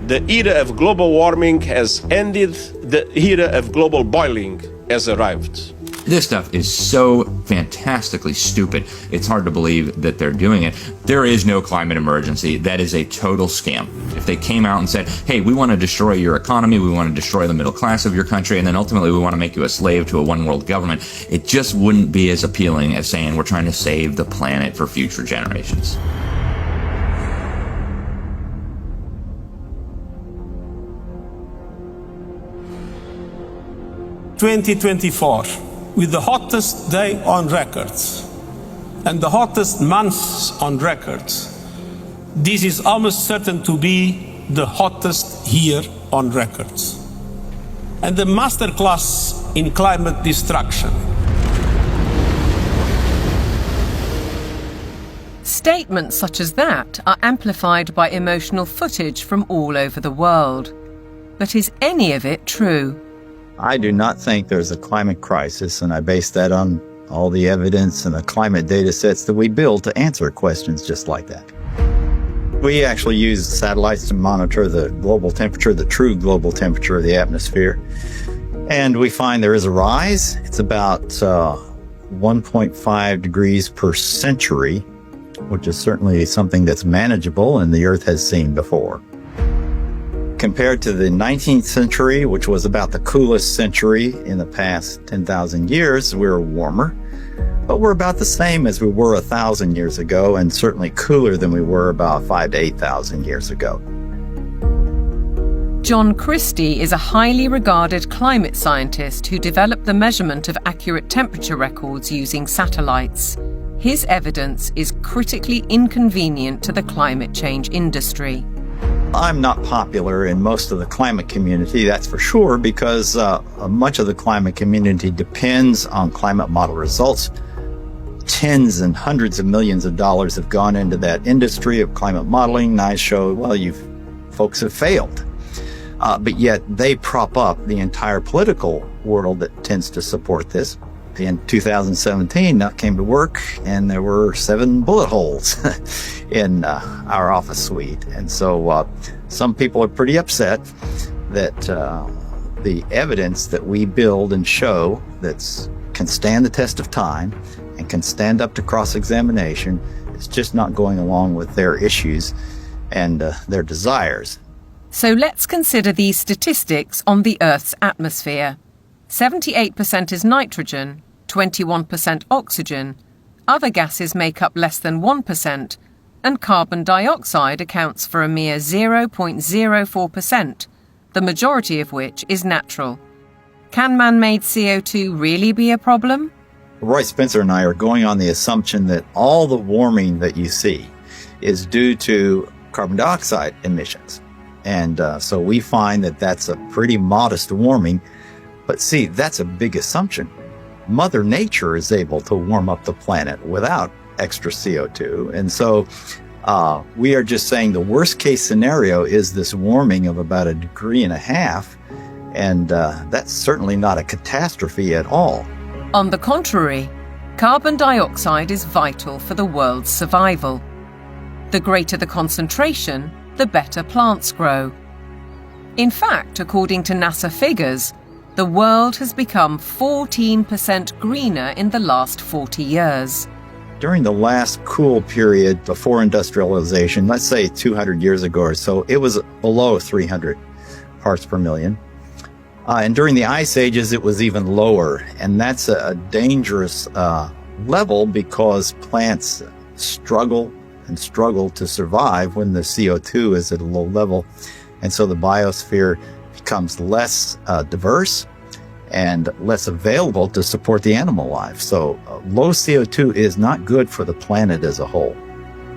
The era of global warming has ended, the era of global boiling has arrived. This stuff is so fantastically stupid. It's hard to believe that they're doing it. There is no climate emergency. That is a total scam. If they came out and said, hey, we want to destroy your economy, we want to destroy the middle class of your country, and then ultimately we want to make you a slave to a one world government, it just wouldn't be as appealing as saying we're trying to save the planet for future generations. "2024, with the hottest day on record and the hottest months on record, this is almost certain to be the hottest year on record. And the masterclass in climate destruction." Statements such as that are amplified by emotional footage from all over the world. But is any of it true? I do not think there's a climate crisis, and I base that on all the evidence and the climate data sets that we build to answer questions just like that. We actually use satellites to monitor the global temperature, the true global temperature of the atmosphere. And we find there is a rise. It's about 1.5 degrees per century, which is certainly something that's manageable and the Earth has seen before. Compared to the 19th century, which was about the coolest century in the past 10,000 years, we're warmer. But we're about the same as we were 1,000 years ago, and certainly cooler than we were about 5,000 to 8,000 years ago. John Christie is a highly regarded climate scientist who developed the measurement of accurate temperature records using satellites. His evidence is critically inconvenient to the climate change industry. I'm not popular in most of the climate community, that's for sure, because much of the climate community depends on climate model results. Tens and hundreds of millions of dollars have gone into that industry of climate modeling, and I show, well, you folks have failed. But yet they prop up the entire political world that tends to support this. In 2017, I came to work and there were 7 bullet holes in our office suite. And so some people are pretty upset that the evidence that we build and show that can stand the test of time and can stand up to cross-examination is just not going along with their issues and their desires. So let's consider these statistics on the Earth's atmosphere. 78% is nitrogen, 21% oxygen, other gases make up less than 1%, and carbon dioxide accounts for a mere 0.04%, the majority of which is natural. Can man-made CO2 really be a problem? Roy Spencer and I are going on the assumption that all the warming that you see is due to carbon dioxide emissions. And so we find that that's a pretty modest warming. But see, that's a big assumption. Mother Nature is able to warm up the planet without extra CO2. And so we are just saying the worst case scenario is this warming of about 1.5 degrees. And that's certainly not a catastrophe at all. On the contrary, carbon dioxide is vital for the world's survival. The greater the concentration, the better plants grow. In fact, according to NASA figures, the world has become 14% greener in the last 40 years. During the last cool period before industrialization, let's say 200 years ago or so, it was below 300 parts per million. And during the ice ages, it was even lower. And that's a dangerous level because plants struggle to survive when the CO2 is at a low level. And so the biosphere becomes less diverse and less available to support the animal life. So low CO2 is not good for the planet as a whole.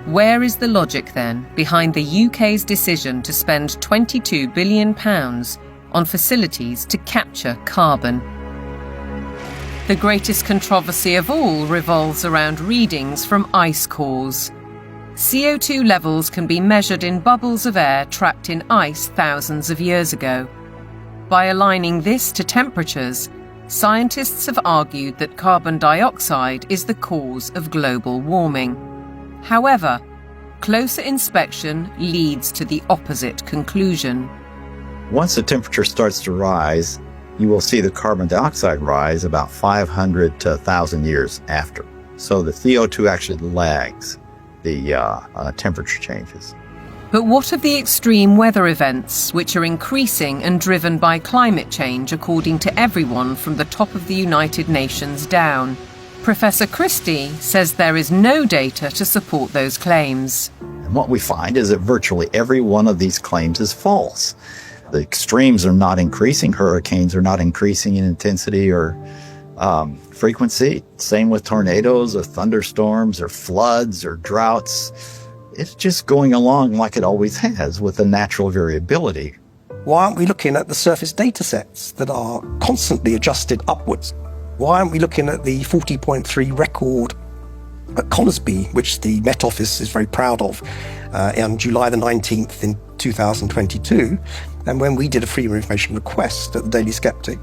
Where is the logic then behind the UK's decision to spend £22 billion on facilities to capture carbon? The greatest controversy of all revolves around readings from ice cores. CO2 levels can be measured in bubbles of air trapped in ice thousands of years ago. By aligning this to temperatures, scientists have argued that carbon dioxide is the cause of global warming. However, closer inspection leads to the opposite conclusion. Once the temperature starts to rise, you will see the carbon dioxide rise about 500 to 1,000 years after. So the CO2 actually lags the temperature changes. But what of the extreme weather events, which are increasing and driven by climate change, according to everyone from the top of the United Nations down? Professor Christie says there is no data to support those claims. And what we find is that virtually every one of these claims is false. The extremes are not increasing. Hurricanes are not increasing in intensity or frequency. Same with tornadoes or thunderstorms or floods or droughts. It's just going along like it always has with the natural variability. Why aren't we looking at the surface data sets that are constantly adjusted upwards? Why aren't we looking at the 40.3 record at Conisbee, which the Met Office is very proud of, on July the 19th in 2022? And when we did a freedom of information request at the Daily Skeptic,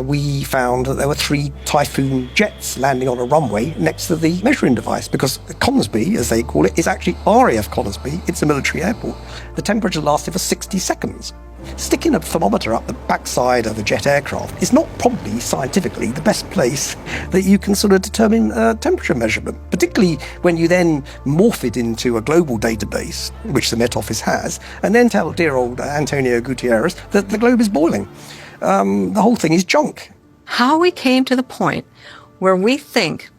we found that there were 3 Typhoon jets landing on a runway next to the measuring device, because Conisbee, as they call it, is actually RAF Conisbee. It's a military airport. The temperature lasted for 60 seconds. Sticking a thermometer up the backside of a jet aircraft is not probably scientifically the best place that you can sort of determine temperature measurement, particularly when you then morph it into a global database, which the Met Office has, and then tell dear old Antonio Gutierrez that the globe is boiling. The whole thing is junk. How we came to the point where we think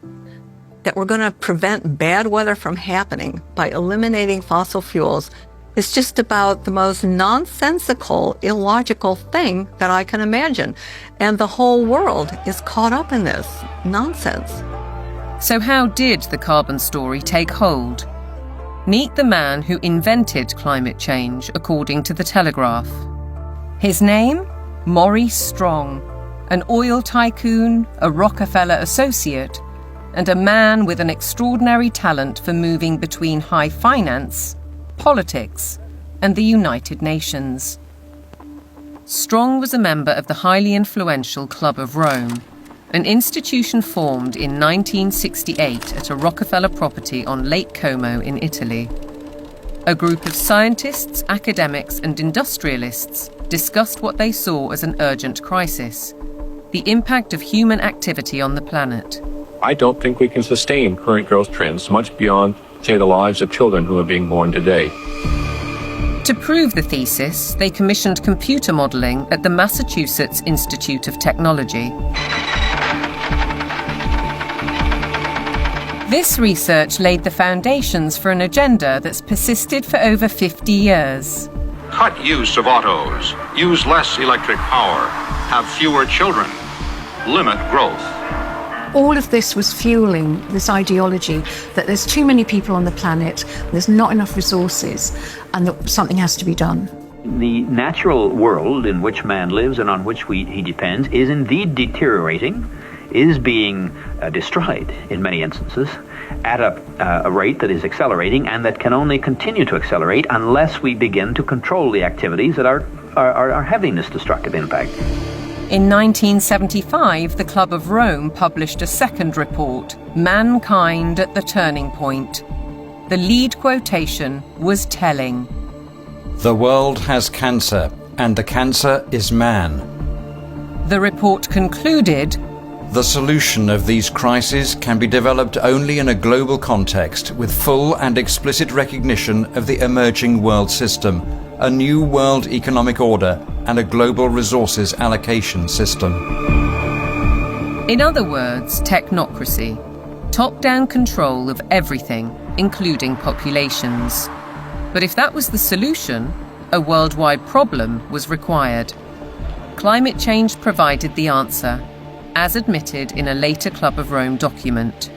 that we're going to prevent bad weather from happening by eliminating fossil fuels is just about the most nonsensical, illogical thing that I can imagine. And the whole world is caught up in this nonsense. So how did the carbon story take hold? Meet the man who invented climate change, according to The Telegraph. His name? Maurice Strong, an oil tycoon, a Rockefeller associate, and a man with an extraordinary talent for moving between high finance, politics, and the United Nations. Strong was a member of the highly influential Club of Rome, an institution formed in 1968 at a Rockefeller property on Lake Como in Italy. A group of scientists, academics, and industrialists discussed what they saw as an urgent crisis: the impact of human activity on the planet. I don't think we can sustain current growth trends much beyond, say, the lives of children who are being born today. To prove the thesis, they commissioned computer modelling at the Massachusetts Institute of Technology. This research laid the foundations for an agenda that's persisted for over 50 years. Cut use of autos, use less electric power, have fewer children, limit growth. All of this was fueling this ideology that there's too many people on the planet, there's not enough resources, and that something has to be done. The natural world in which man lives and on which he depends is indeed deteriorating, is being destroyed in many instances at a rate that is accelerating and that can only continue to accelerate unless we begin to control the activities that are having this destructive impact. In 1975, the Club of Rome published a second report, Mankind at the Turning Point. The lead quotation was telling. The world has cancer, and the cancer is man. The report concluded, the solution of these crises can be developed only in a global context with full and explicit recognition of the emerging world system, a new world economic order, and a global resources allocation system. In other words, technocracy. Top-down control of everything, including populations. But if that was the solution, a worldwide problem was required. Climate change provided the answer, as admitted in a later Club of Rome document.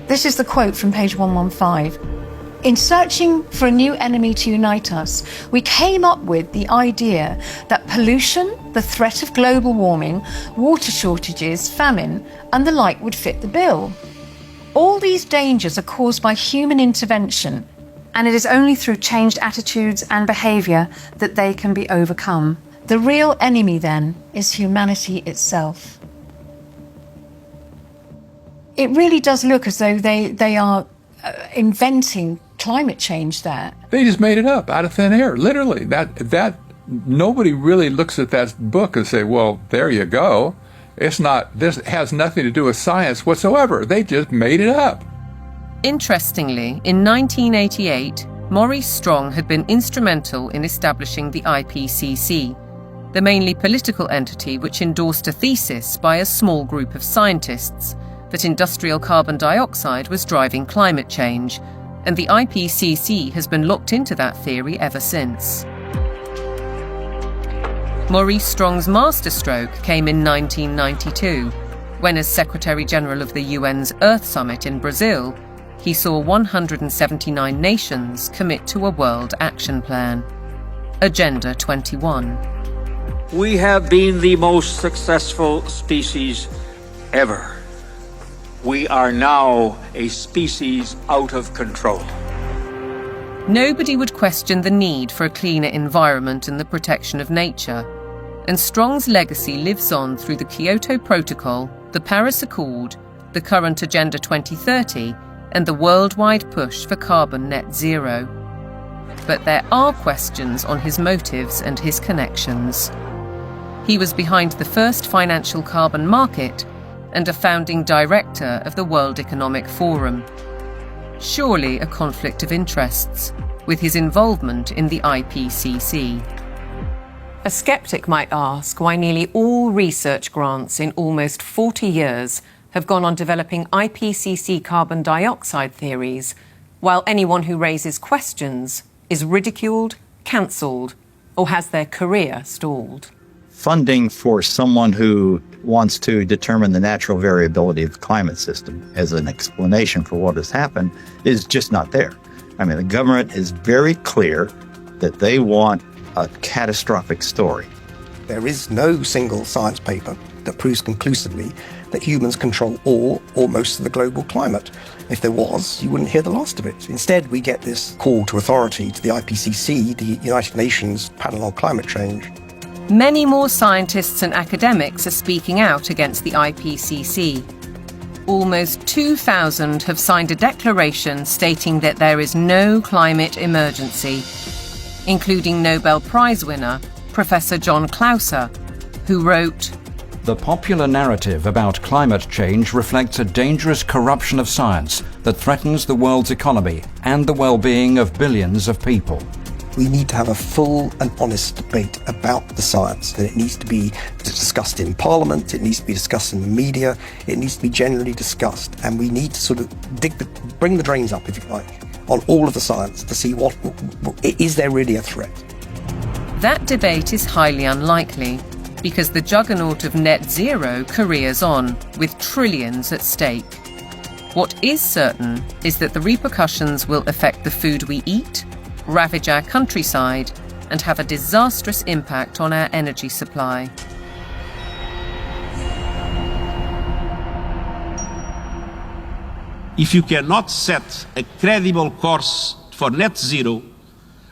This is the quote from page 115. In searching for a new enemy to unite us, we came up with the idea that pollution, the threat of global warming, water shortages, famine, and the like would fit the bill. All these dangers are caused by human intervention, and it is only through changed attitudes and behaviour that they can be overcome. The real enemy, then, is humanity itself. It really does look as though they are inventing climate change there. They just made it up out of thin air, literally. That nobody really looks at that book and say, well, there you go. This has nothing to do with science whatsoever. They just made it up. Interestingly, in 1988, Maurice Strong had been instrumental in establishing the IPCC, the mainly political entity which endorsed a thesis by a small group of scientists that industrial carbon dioxide was driving climate change, and the IPCC has been locked into that theory ever since. Maurice Strong's masterstroke came in 1992, when as Secretary-General of the UN's Earth Summit in Brazil, he saw 179 nations commit to a world action plan. Agenda 21. We have been the most successful species ever. We are now a species out of control. Nobody would question the need for a cleaner environment and the protection of nature. And Strong's legacy lives on through the Kyoto Protocol, the Paris Accord, the current Agenda 2030, and the worldwide push for carbon net zero. But there are questions on his motives and his connections. He was behind the first financial carbon market and a founding director of the World Economic Forum. Surely a conflict of interests, with his involvement in the IPCC. A skeptic might ask why nearly all research grants in almost 40 years have gone on developing IPCC carbon dioxide theories, while anyone who raises questions is ridiculed, cancelled, or has their career stalled. Funding for someone who wants to determine the natural variability of the climate system as an explanation for what has happened is just not there. I mean, the government is very clear that they want a catastrophic story. There is no single science paper that proves conclusively that humans control all or most of the global climate. If there was, you wouldn't hear the last of it. Instead, we get this call to authority to the IPCC, the United Nations Panel on Climate Change. Many more scientists and academics are speaking out against the IPCC. Almost 2,000 have signed a declaration stating that there is no climate emergency, including Nobel Prize winner Professor John Clauser, who wrote, "The popular narrative about climate change reflects a dangerous corruption of science that threatens the world's economy and the well-being of billions of people." We need to have a full and honest debate about the science, and it needs to be discussed in Parliament, it needs to be discussed in the media, it needs to be generally discussed, and we need to sort of bring the drains up, if you like, on all of the science to see what is there really a threat. That debate is highly unlikely, because the juggernaut of net zero careers on, with trillions at stake. What is certain is that the repercussions will affect the food we eat, ravage our countryside, and have a disastrous impact on our energy supply. If you cannot set a credible course for net zero,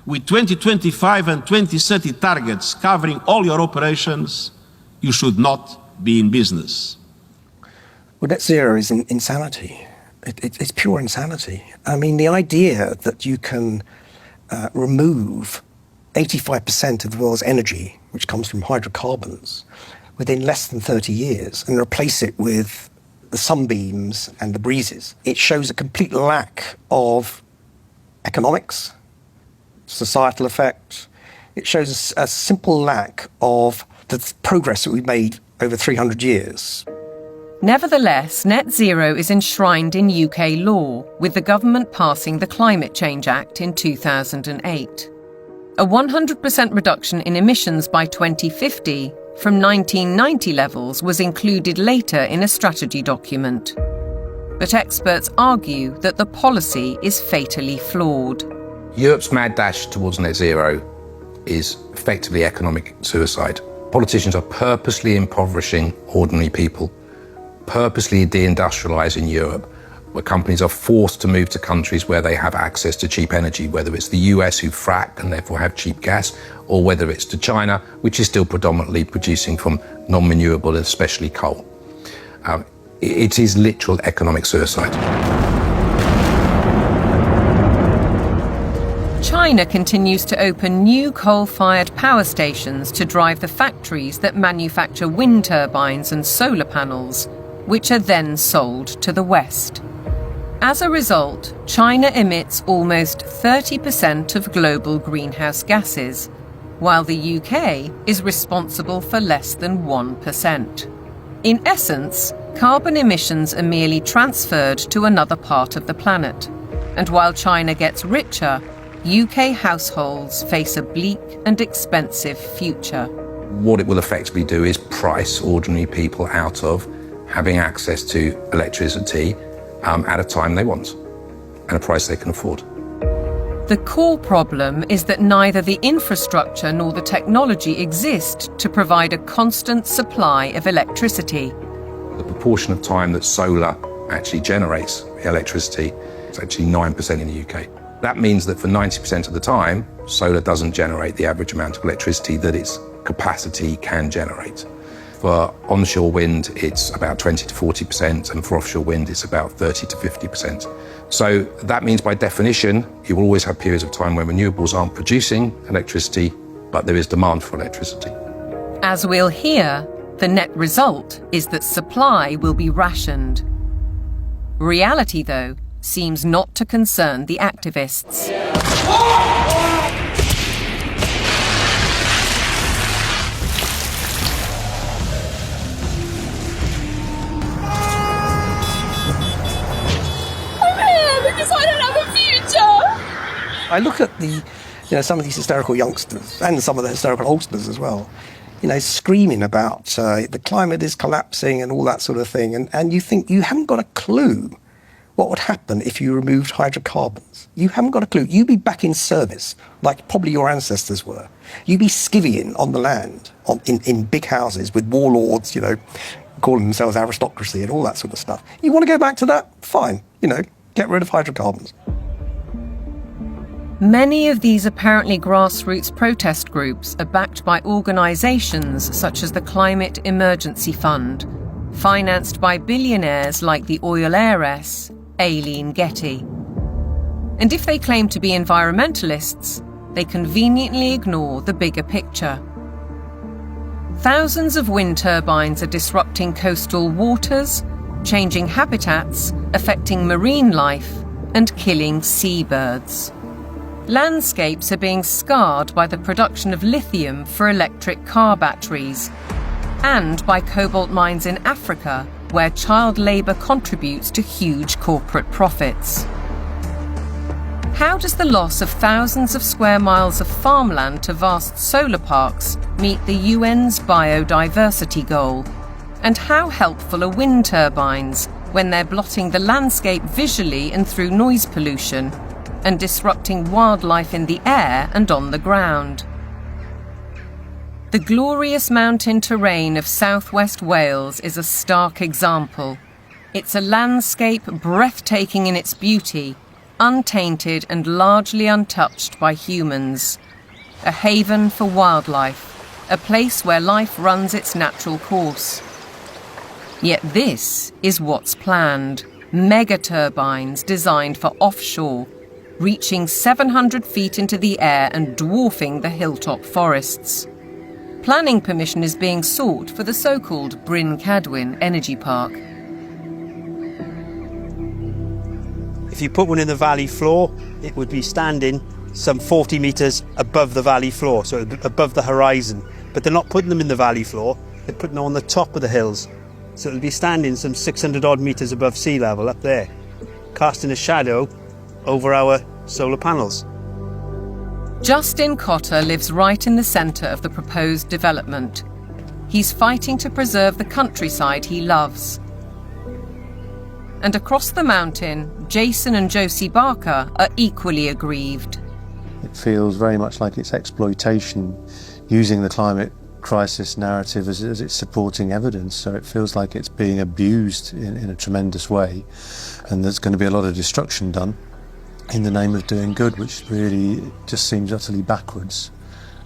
with 2025 and 2030 targets covering all your operations, you should not be in business. Well, net zero is insanity. It's pure insanity. I mean, the idea that you can remove 85% of the world's energy, which comes from hydrocarbons, within less than 30 years and replace it with the sunbeams and the breezes. It shows a complete lack of economics, societal effect. It shows a simple lack of the progress that we've made over 300 years. Nevertheless, net zero is enshrined in UK law, with the government passing the Climate Change Act in 2008. A 100% reduction in emissions by 2050 from 1990 levels was included later in a strategy document. But experts argue that the policy is fatally flawed. Europe's mad dash towards net zero is effectively economic suicide. Politicians are purposely impoverishing ordinary people, purposely deindustrializing Europe, where companies are forced to move to countries where they have access to cheap energy, whether it's the US who frack and therefore have cheap gas, or whether it's to China, which is still predominantly producing from non-renewable, especially coal. It is literal economic suicide. China continues to open new coal-fired power stations to drive the factories that manufacture wind turbines and solar panels, which are then sold to the West. As a result, China emits almost 30% of global greenhouse gases, while the UK is responsible for less than 1%. In essence, carbon emissions are merely transferred to another part of the planet. And while China gets richer, UK households face a bleak and expensive future. What it will effectively do is price ordinary people out of having access to electricity at a time they want, and a price they can afford. The core problem is that neither the infrastructure nor the technology exist to provide a constant supply of electricity. The proportion of time that solar actually generates electricity is actually 9% in the UK. That means that for 90% of the time, solar doesn't generate the average amount of electricity that its capacity can generate. For onshore wind, it's about 20 to 40%, and for offshore wind, it's about 30 to 50%. So that means, by definition, you will always have periods of time when renewables aren't producing electricity, but there is demand for electricity. As we'll hear, the net result is that supply will be rationed. Reality, though, seems not to concern the activists. I look at some of these hysterical youngsters and some of the hysterical oldsters as well, screaming about the climate is collapsing and all that sort of thing. And you think you haven't got a clue what would happen if you removed hydrocarbons. You haven't got a clue. You'd be back in service, like probably your ancestors were. You'd be skivvying on the land, in big houses with warlords, calling themselves aristocracy and all that sort of stuff. You want to go back to that? Fine. Get rid of hydrocarbons. Many of these apparently grassroots protest groups are backed by organisations such as the Climate Emergency Fund, financed by billionaires like the oil heiress, Aileen Getty. And if they claim to be environmentalists, they conveniently ignore the bigger picture. Thousands of wind turbines are disrupting coastal waters, changing habitats, affecting marine life, and killing seabirds. Landscapes are being scarred by the production of lithium for electric car batteries, and by cobalt mines in Africa, where child labour contributes to huge corporate profits. How does the loss of thousands of square miles of farmland to vast solar parks meet the UN's biodiversity goal? And how helpful are wind turbines when they're blotting the landscape visually and through noise pollution, and disrupting wildlife in the air and on the ground? The glorious mountain terrain of southwest Wales is a stark example. It's a landscape breathtaking in its beauty, untainted and largely untouched by humans. A haven for wildlife, a place where life runs its natural course. Yet this is what's planned. Mega turbines designed for offshore, reaching 700 feet into the air and dwarfing the hilltop forests. Planning permission is being sought for the so-called Bryn Cadwyn Energy Park. If you put one in the valley floor, it would be standing some 40 metres above the valley floor, so above the horizon. But they're not putting them in the valley floor, they're putting them on the top of the hills. So it'll be standing some 600 odd metres above sea level up there, casting a shadow over our solar panels. Justin Cotter lives right in the centre of the proposed development. He's fighting to preserve the countryside he loves. And across the mountain, Jason and Josie Barker are equally aggrieved. It feels very much like it's exploitation, using the climate crisis narrative as its supporting evidence. So it feels like it's being abused in a tremendous way, and there's going to be a lot of destruction done in the name of doing good, which really just seems utterly backwards.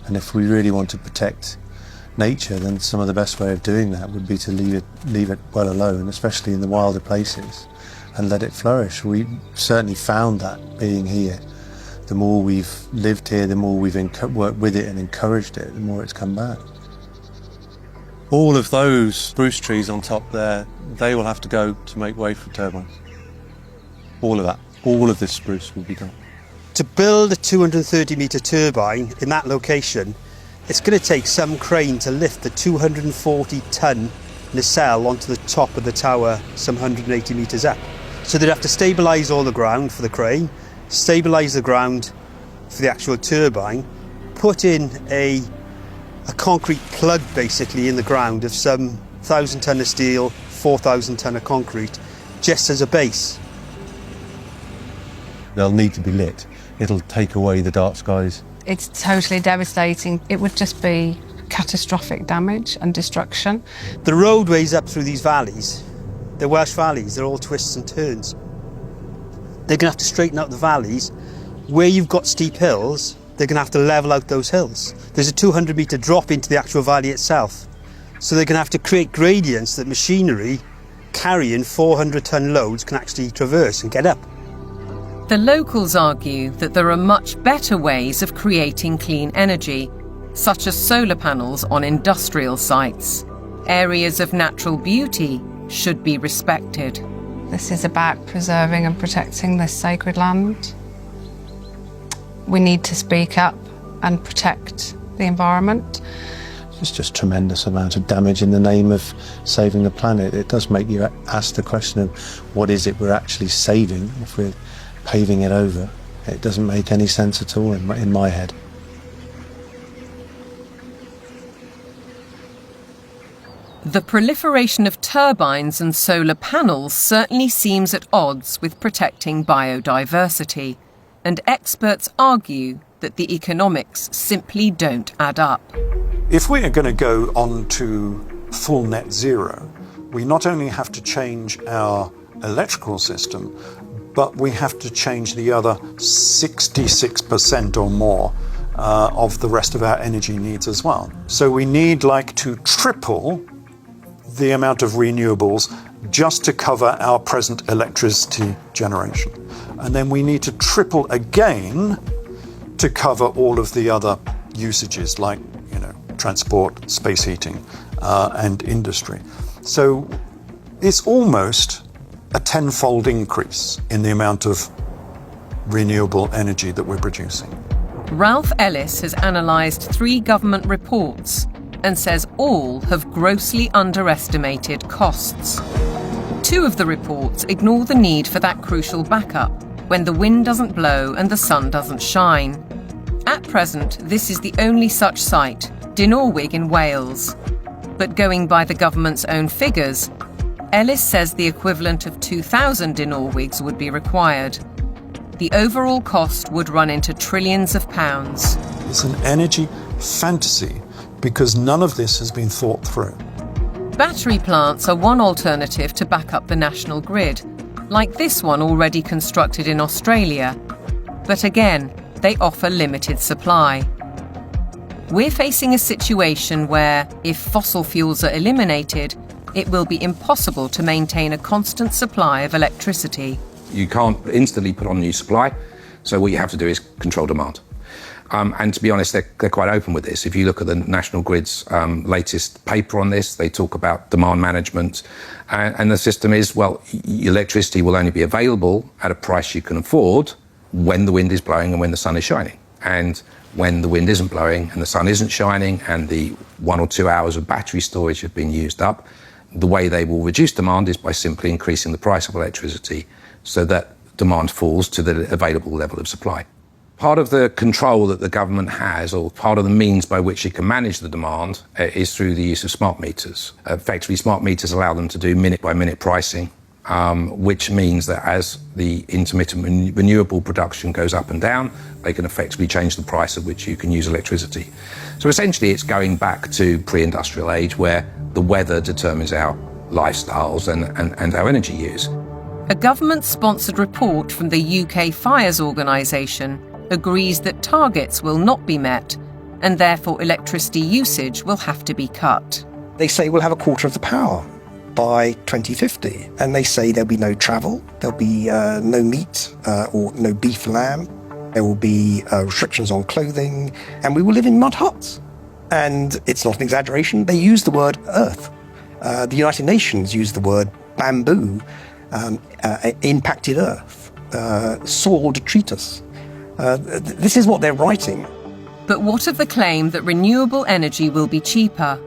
And if we really want to protect nature, then some of the best way of doing that would be to leave it well alone, especially in the wilder places, and let it flourish. We certainly found that being here, The more we've lived here, the more we've worked with it and encouraged it, the more it's come back. All of those spruce trees on top there, they will have to go to make way for turbines. All of that. All of this spruce will be gone. To build a 230-metre turbine in that location, it's going to take some crane to lift the 240-tonne nacelle onto the top of the tower some 180 metres up. So they'd have to stabilise all the ground for the crane, stabilise the ground for the actual turbine, put in a concrete plug basically in the ground of some 1,000 tonne of steel, 4,000 tonne of concrete, just as a base. They'll need to be lit. It'll take away the dark skies. It's totally devastating. It would just be catastrophic damage and destruction. The roadways up through these valleys, they're Welsh valleys, they're all twists and turns. They're going to have to straighten out the valleys. Where you've got steep hills, they're going to have to level out those hills. There's a 200-metre drop into the actual valley itself. So they're going to have to create gradients that machinery carrying 400-tonne loads can actually traverse and get up. The locals argue that there are much better ways of creating clean energy, such as solar panels on industrial sites. Areas of natural beauty should be respected. This is about preserving and protecting this sacred land. We need to speak up and protect the environment. It's just tremendous amount of damage in the name of saving the planet. It does make you ask the question of what is it we're actually saving if we're paving it over. It doesn't make any sense at all in my head. The proliferation of turbines and solar panels certainly seems at odds with protecting biodiversity, and experts argue that the economics simply don't add up. If we are going to go on to full net zero, we not only have to change our electrical system, but we have to change the other 66% or more of the rest of our energy needs as well. So we need to triple the amount of renewables just to cover our present electricity generation. And then we need to triple again to cover all of the other usages like, transport, space heating, and industry. So it's almost a tenfold increase in the amount of renewable energy that we're producing. Ralph Ellis has analysed 3 government reports and says all have grossly underestimated costs. 2 of the reports ignore the need for that crucial backup when the wind doesn't blow and the sun doesn't shine. At present, this is the only such site, Dinorwig in Wales. But going by the government's own figures, Ellis says the equivalent of 2,000 Dinorwigs would be required. The overall cost would run into trillions of pounds. It's an energy fantasy because none of this has been thought through. Battery plants are one alternative to back up the national grid, like this one already constructed in Australia. But again, they offer limited supply. We're facing a situation where, if fossil fuels are eliminated, it will be impossible to maintain a constant supply of electricity. You can't instantly put on new supply, so what you have to do is control demand. And to be honest, they're quite open with this. If you look at the National Grid's latest paper on this, they talk about demand management. And the system is, electricity will only be available at a price you can afford when the wind is blowing and when the sun is shining. And when the wind isn't blowing and the sun isn't shining and the 1 or 2 hours of battery storage have been used up, the way they will reduce demand is by simply increasing the price of electricity so that demand falls to the available level of supply. Part of the control that the government has, or part of the means by which it can manage the demand, is through the use of smart meters. Effectively, smart meters allow them to do minute-by-minute pricing, which means that as the intermittent renewable production goes up and down, they can effectively change the price at which you can use electricity. So essentially, it's going back to pre-industrial age where the weather determines our lifestyles and our energy use. A government-sponsored report from the UK Fires Organisation agrees that targets will not be met and therefore electricity usage will have to be cut. They say we'll have a quarter of the power by 2050, and they say there'll be no travel, there'll be no meat or no beef lamb. There will be restrictions on clothing, and we will live in mud huts. And it's not an exaggeration, they use the word earth. The United Nations use the word bamboo, impacted earth, soil detritus. This is what they're writing. But what of the claim that renewable energy will be cheaper?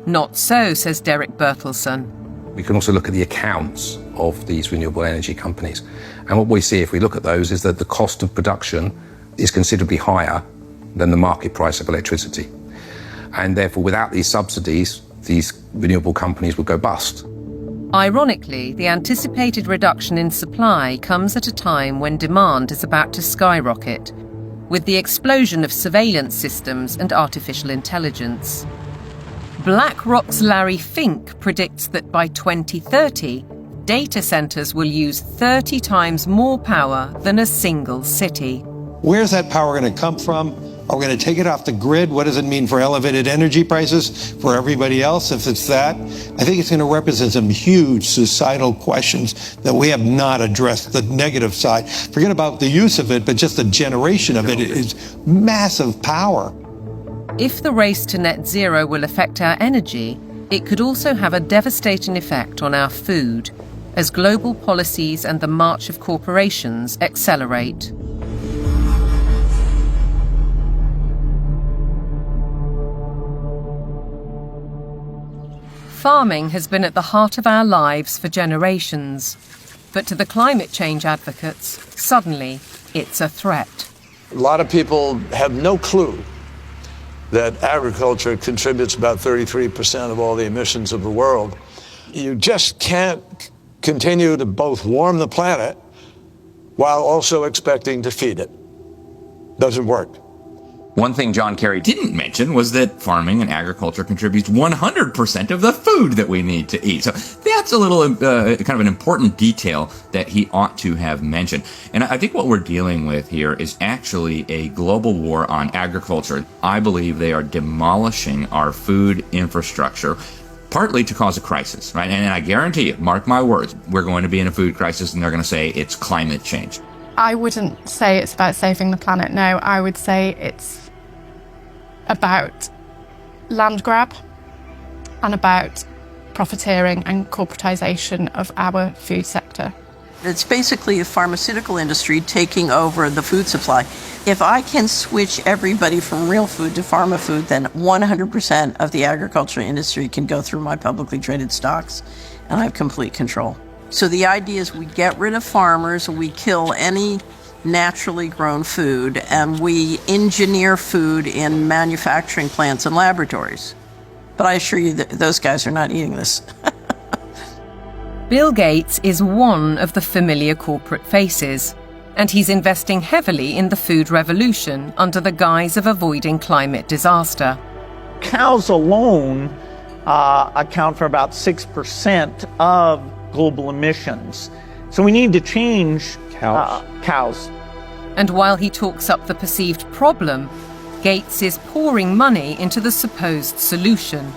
Not so, says Derek Bertelsen. We can also look at the accounts of these renewable energy companies. And what we see if we look at those is that the cost of production is considerably higher than the market price of electricity. And therefore, without these subsidies, these renewable companies would go bust. Ironically, the anticipated reduction in supply comes at a time when demand is about to skyrocket, with the explosion of surveillance systems and artificial intelligence. BlackRock's Larry Fink predicts that by 2030, data centers will use 30 times more power than a single city. Where's that power going to come from? Are we going to take it off the grid? What does it mean for elevated energy prices for everybody else if it's that? I think it's going to represent some huge societal questions that we have not addressed, the negative side. Forget about the use of it, but just the generation of it is massive power. If the race to net zero will affect our energy, it could also have a devastating effect on our food, as global policies and the march of corporations accelerate. Farming has been at the heart of our lives for generations, but to the climate change advocates, suddenly it's a threat. A lot of people have no clue that agriculture contributes about 33% of all the emissions of the world. You just can't continue to both warm the planet while also expecting to feed it. Doesn't work. One thing John Kerry didn't mention was that farming and agriculture contributes 100% of the food that we need to eat. So that's a little kind of an important detail that he ought to have mentioned. And I think what we're dealing with here is actually a global war on agriculture. I believe they are demolishing our food infrastructure, partly to cause a crisis, right? And I guarantee you, mark my words, we're going to be in a food crisis and they're going to say it's climate change. I wouldn't say it's about saving the planet, no. I would say it's about land grab and about profiteering and corporatization of our food sector. It's basically the pharmaceutical industry taking over the food supply. If I can switch everybody from real food to pharma food, then 100% of the agriculture industry can go through my publicly traded stocks, and I have complete control. So the idea is we get rid of farmers, we kill any naturally grown food, and we engineer food in manufacturing plants and laboratories. But I assure you that those guys are not eating this. Bill Gates is one of the familiar corporate faces, and he's investing heavily in the food revolution under the guise of avoiding climate disaster. Cows alone account for about 6% of global emissions. So we need to change cows. And while he talks up the perceived problem, Gates is pouring money into the supposed solution: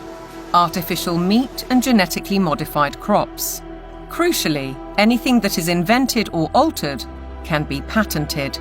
artificial meat and genetically modified crops. Crucially, anything that is invented or altered can be patented.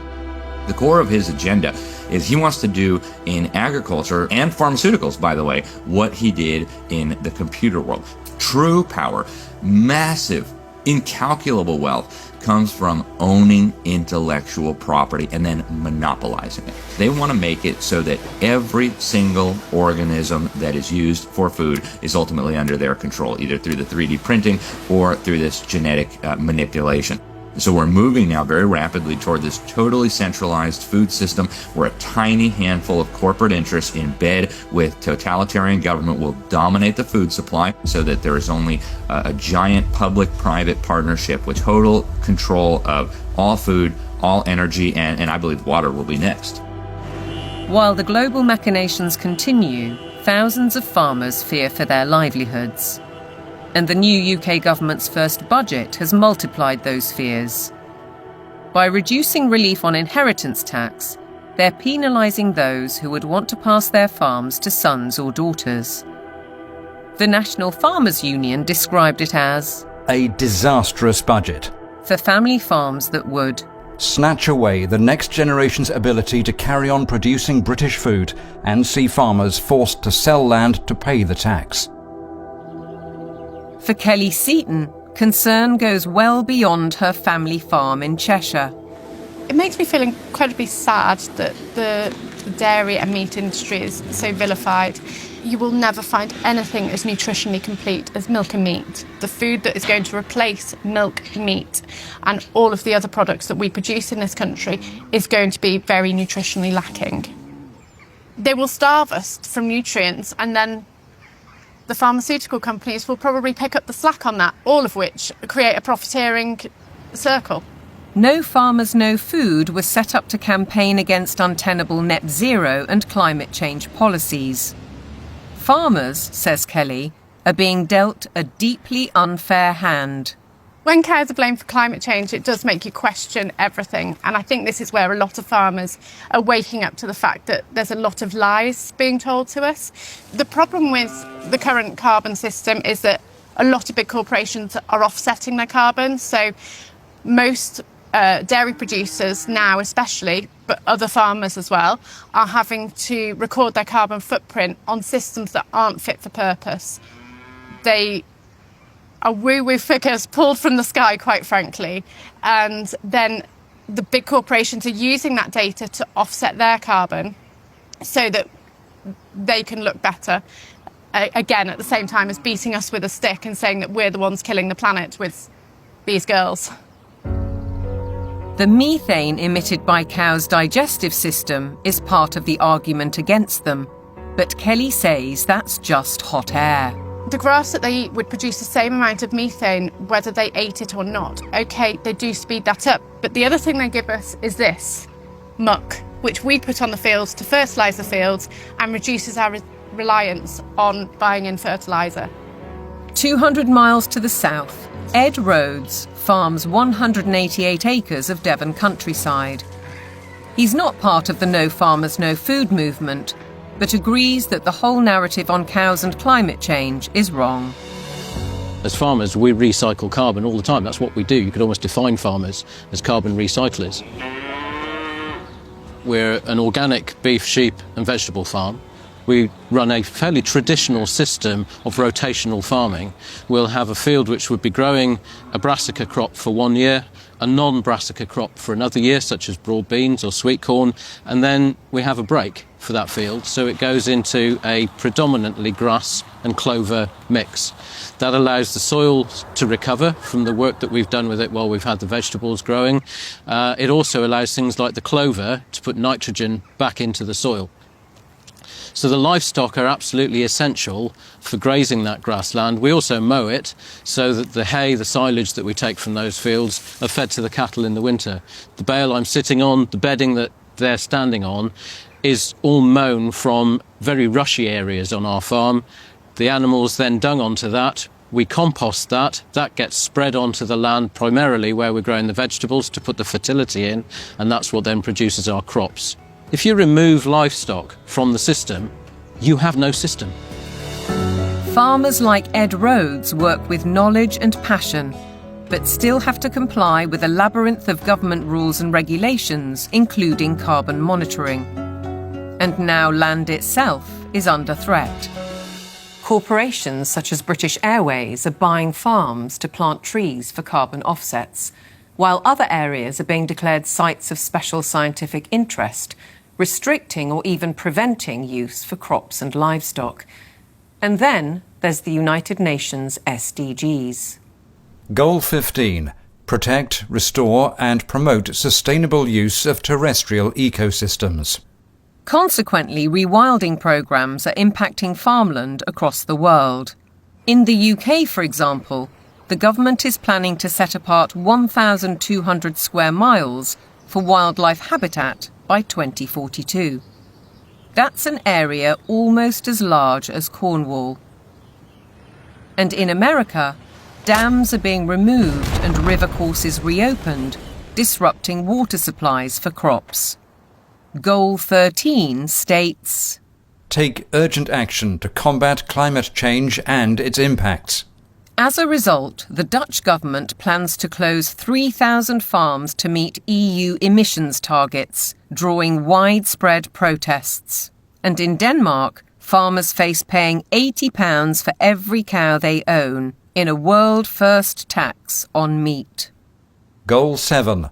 The core of his agenda is he wants to do in agriculture and pharmaceuticals, by the way, what he did in the computer world. True power, massive, incalculable wealth comes from owning intellectual property and then monopolizing it. They want to make it so that every single organism that is used for food is ultimately under their control, either through the 3D printing or through this genetic manipulation. So we're moving now very rapidly toward this totally centralized food system where a tiny handful of corporate interests in bed with totalitarian government will dominate the food supply so that there is only a giant public-private partnership with total control of all food, all energy, and I believe water will be next. While the global machinations continue, thousands of farmers fear for their livelihoods. And the new UK government's first budget has multiplied those fears. By reducing relief on inheritance tax, they're penalising those who would want to pass their farms to sons or daughters. The National Farmers Union described it as a disastrous budget for family farms that would snatch away the next generation's ability to carry on producing British food and see farmers forced to sell land to pay the tax. For Kelly Seaton, concern goes well beyond her family farm in Cheshire. It makes me feel incredibly sad that the dairy and meat industry is so vilified. You will never find anything as nutritionally complete as milk and meat. The food that is going to replace milk, meat, and all of the other products that we produce in this country is going to be very nutritionally lacking. They will starve us from nutrients, and then the pharmaceutical companies will probably pick up the slack on that, all of which create a profiteering circle. No Farmers, No Food was set up to campaign against untenable net zero and climate change policies. Farmers, says Kelly, are being dealt a deeply unfair hand. When cows are blamed for climate change, it does make you question everything. And I think this is where a lot of farmers are waking up to the fact that there's a lot of lies being told to us. The problem with the current carbon system is that a lot of big corporations are offsetting their carbon. So most dairy producers now especially, but other farmers as well, are having to record their carbon footprint on systems that aren't fit for purpose. They are woo-woo figures pulled from the sky, quite frankly, and then the big corporations are using that data to offset their carbon so that they can look better, again, at the same time as beating us with a stick and saying that we're the ones killing the planet with these girls. The methane emitted by cows' digestive system is part of the argument against them, but Kelly says that's just hot air. The grass that they eat would produce the same amount of methane whether they ate it or not. OK, they do speed that up, but the other thing they give us is this, muck, which we put on the fields to fertilise the fields and reduces our reliance on buying in fertiliser. 200 miles to the south, Ed Rhodes farms 188 acres of Devon countryside. He's not part of the No Farmers, No Food movement, but agrees that the whole narrative on cows and climate change is wrong. As farmers, we recycle carbon all the time. That's what we do. You could almost define farmers as carbon recyclers. We're an organic beef, sheep and vegetable farm. We run a fairly traditional system of rotational farming. We'll have a field which would be growing a brassica crop for 1 year, a non-brassica crop for another year, such as broad beans or sweet corn, and then we have a break for that field, so it goes into a predominantly grass and clover mix. That allows the soil to recover from the work that we've done with it while we've had the vegetables growing. It also allows things like the clover to put nitrogen back into the soil. So the livestock are absolutely essential for grazing that grassland. We also mow it so that the hay, the silage that we take from those fields are fed to the cattle in the winter. The bale I'm sitting on, the bedding that they're standing on, is all mown from very rushy areas on our farm. The animals then dung onto that. We compost that. That gets spread onto the land primarily where we're growing the vegetables to put the fertility in, and that's what then produces our crops. If you remove livestock from the system, you have no system. Farmers like Ed Rhodes work with knowledge and passion, but still have to comply with a labyrinth of government rules and regulations, including carbon monitoring. And now land itself is under threat. Corporations such as British Airways are buying farms to plant trees for carbon offsets, while other areas are being declared sites of special scientific interest, restricting or even preventing use for crops and livestock. And then there's the United Nations SDGs. Goal 15. Protect, restore and promote sustainable use of terrestrial ecosystems. Consequently, rewilding programmes are impacting farmland across the world. In the UK, for example, the government is planning to set apart 1,200 square miles for wildlife habitat by 2042. That's an area almost as large as Cornwall. And in America, dams are being removed and river courses reopened, disrupting water supplies for crops. Goal 13 states, take urgent action to combat climate change and its impacts. As a result, the Dutch government plans to close 3,000 farms to meet EU emissions targets, drawing widespread protests. And in Denmark, farmers face paying £80 for every cow they own in a world-first tax on meat. Goal 7.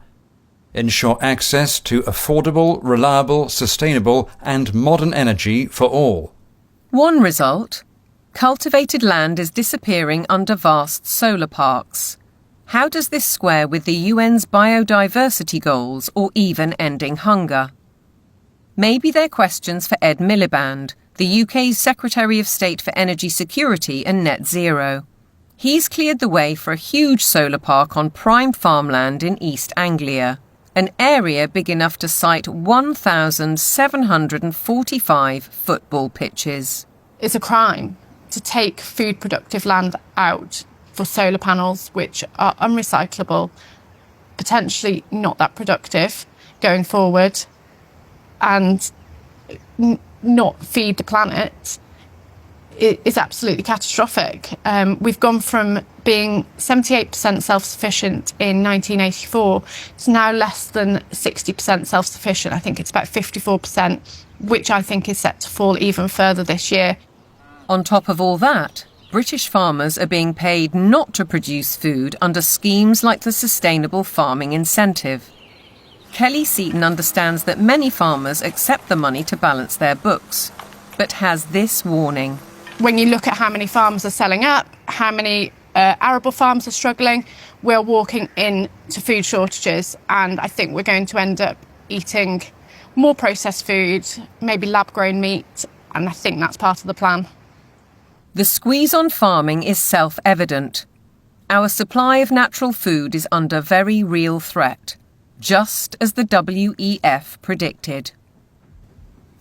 Ensure access to affordable, reliable, sustainable and modern energy for all. One result: cultivated land is disappearing under vast solar parks. How does this square with the UN's biodiversity goals or even ending hunger? Maybe they're questions for Ed Miliband, the UK's Secretary of State for Energy Security and Net Zero. He's cleared the way for a huge solar park on prime farmland in East Anglia, an area big enough to site 1,745 football pitches. It's a crime to take food productive land out for solar panels which are unrecyclable, potentially not that productive going forward, and not feed the planet. Is absolutely catastrophic. We've gone from being 78% self-sufficient in 1984 to now less than 60% self-sufficient. I think it's about 54%, which I think is set to fall even further this year. On top of all that, British farmers are being paid not to produce food under schemes like the Sustainable Farming Incentive. Kelly Seaton understands that many farmers accept the money to balance their books, but has this warning. When you look at how many farms are selling up, how many arable farms are struggling, we're walking into food shortages, and I think we're going to end up eating more processed food, maybe lab-grown meat, and I think that's part of the plan. The squeeze on farming is self-evident. Our supply of natural food is under very real threat, just as the WEF predicted.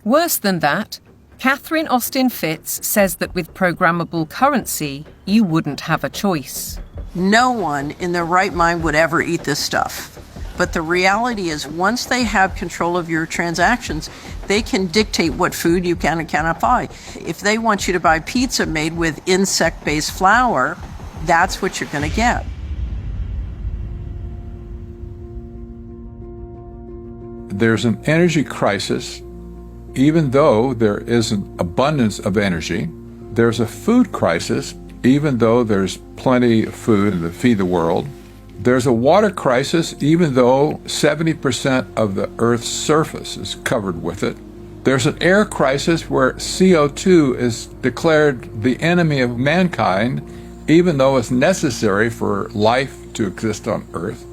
Worse than that, Catherine Austin Fitz says that with programmable currency, you wouldn't have a choice. No one in their right mind would ever eat this stuff. But the reality is, once they have control of your transactions, they can dictate what food you can and cannot buy. If they want you to buy pizza made with insect-based flour, that's what you're going to get. There's an energy crisis. Even though there is an abundance of energy, there's a food crisis, even though there's plenty of food to feed the world. There's a water crisis, even though 70% of the Earth's surface is covered with it. There's an air crisis where CO2 is declared the enemy of mankind, even though it's necessary for life to exist on Earth.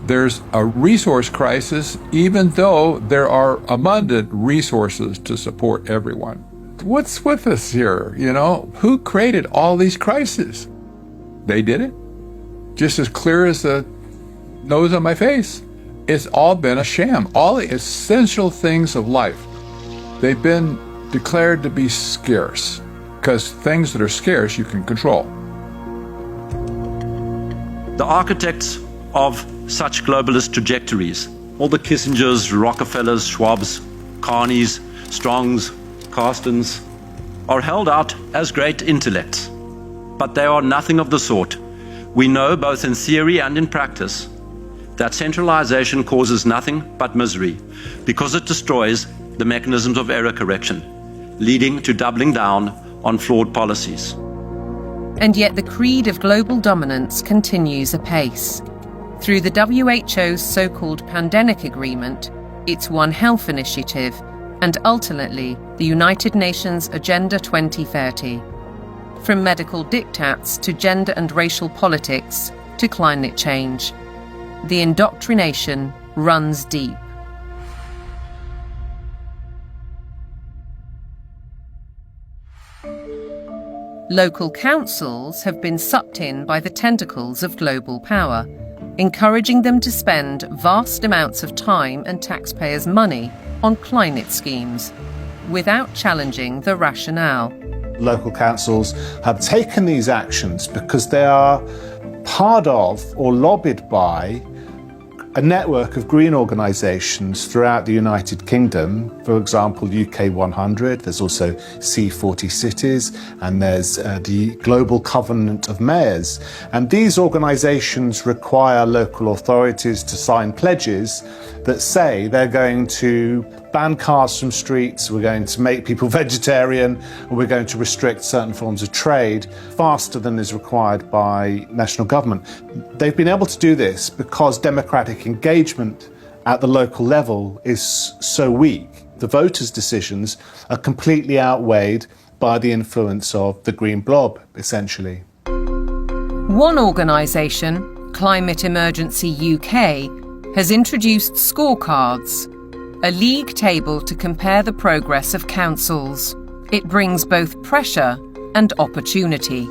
There's a resource crisis, even though there are abundant resources to support everyone. What's with us here, you know? Who created all these crises? They did it. Just as clear as the nose on my face. It's all been a sham. All the essential things of life, they've been declared to be scarce, because things that are scarce you can control. The architects of such globalist trajectories, all the Kissingers, Rockefellers, Schwabs, Carneys, Strongs, Carstens, are held out as great intellects. But they are nothing of the sort. We know, both in theory and in practice, that centralization causes nothing but misery, because it destroys the mechanisms of error correction, leading to doubling down on flawed policies. And yet the creed of global dominance continues apace. Through the WHO's so-called Pandemic Agreement, its One Health Initiative, and ultimately the United Nations Agenda 2030. From medical diktats to gender and racial politics to climate change, the indoctrination runs deep. Local councils have been sucked in by the tentacles of global power, encouraging them to spend vast amounts of time and taxpayers' money on climate schemes, without challenging the rationale. Local councils have taken these actions because they are part of or lobbied by a network of green organisations throughout the United Kingdom, for example, UK 100, there's also C40 Cities, and there's the Global Covenant of Mayors. And these organisations require local authorities to sign pledges that say they're going to ban cars from streets, we're going to make people vegetarian, and we're going to restrict certain forms of trade faster than is required by national government. They've been able to do this because democratic engagement at the local level is so weak. The voters' decisions are completely outweighed by the influence of the green blob, essentially. One organisation, Climate Emergency UK, has introduced scorecards, a league table to compare the progress of councils. It brings both pressure and opportunity.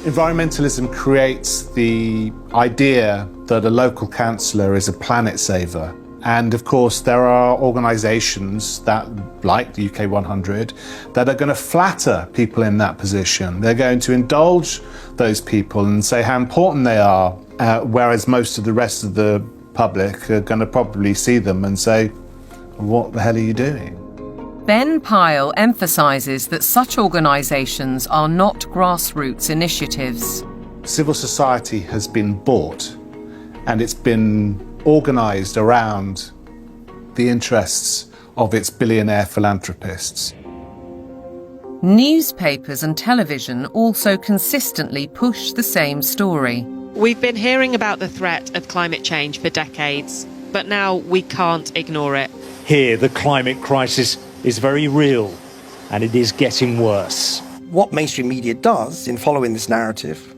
Environmentalism creates the idea that a local councillor is a planet saver. And of course, there are organisations that, like the UK 100, that are going to flatter people in that position. They're going to indulge those people and say how important they are, whereas most of the rest of the public are going to probably see them and say, what the hell are you doing? Ben Pyle emphasises that such organisations are not grassroots initiatives. Civil society has been bought and it's been organised around the interests of its billionaire philanthropists. Newspapers and television also consistently push the same story. We've been hearing about the threat of climate change for decades, but now we can't ignore it. Here, the climate crisis is very real, and it is getting worse. What mainstream media does in following this narrative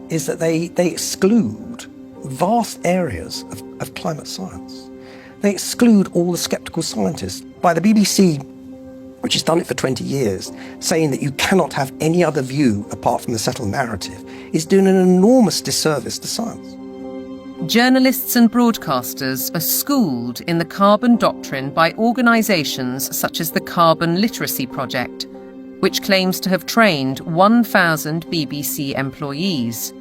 is that they exclude vast areas of climate science. They exclude all the sceptical scientists. By the BBC, which has done it for 20 years, saying that you cannot have any other view apart from the settled narrative, is doing an enormous disservice to science. Journalists and broadcasters are schooled in the carbon doctrine by organisations such as the Carbon Literacy Project, which claims to have trained 1,000 BBC employees.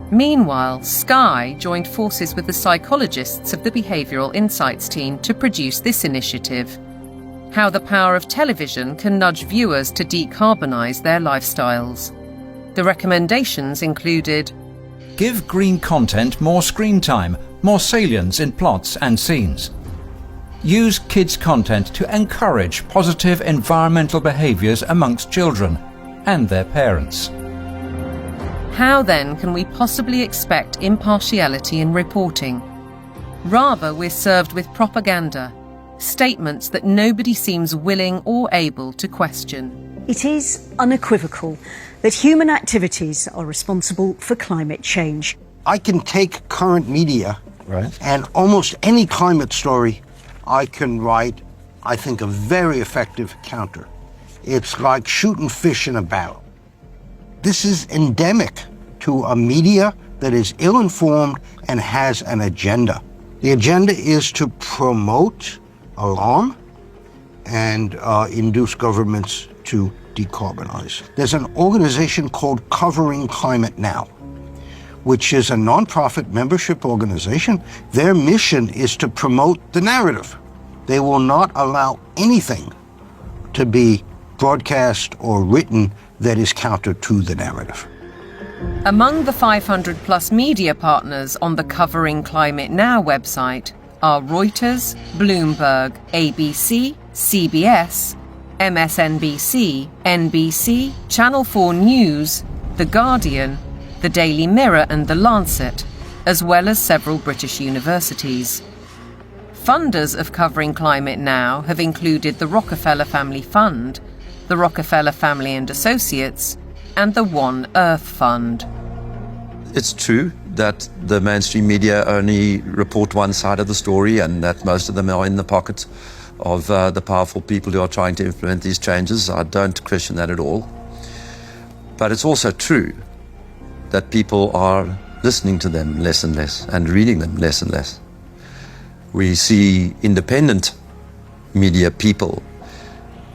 Meanwhile, Sky joined forces with the psychologists of the Behavioural Insights team to produce this initiative: How the Power of Television Can Nudge Viewers to Decarbonise Their Lifestyles. The recommendations included: give green content more screen time, more salience in plots and scenes. Use kids' content to encourage positive environmental behaviours amongst children and their parents. How then can we possibly expect impartiality in reporting? Rather, we're served with propaganda, statements that nobody seems willing or able to question. It is unequivocal that human activities are responsible for climate change. I can take current media and almost any climate story I can write, I think, a very effective counter. It's like shooting fish in a barrel. This is endemic to a media that is ill-informed and has an agenda. The agenda is to promote alarm and induce governments to decarbonize. There's an organization called Covering Climate Now, which is a nonprofit membership organization. Their mission is to promote the narrative. They will not allow anything to be broadcast or written that is counter to the narrative. Among the 500 plus media partners on the Covering Climate Now website are Reuters, Bloomberg, ABC, CBS, MSNBC, NBC, Channel 4 News, The Guardian, The Daily Mirror and The Lancet, as well as several British universities. Funders of Covering Climate Now have included the Rockefeller Family Fund, the Rockefeller Family and Associates, and the One Earth Fund. It's true that the mainstream media only report one side of the story and that most of them are in the pocket of the powerful people who are trying to implement these changes. I don't question that at all. But it's also true that people are listening to them less and less and reading them less and less. We see independent media people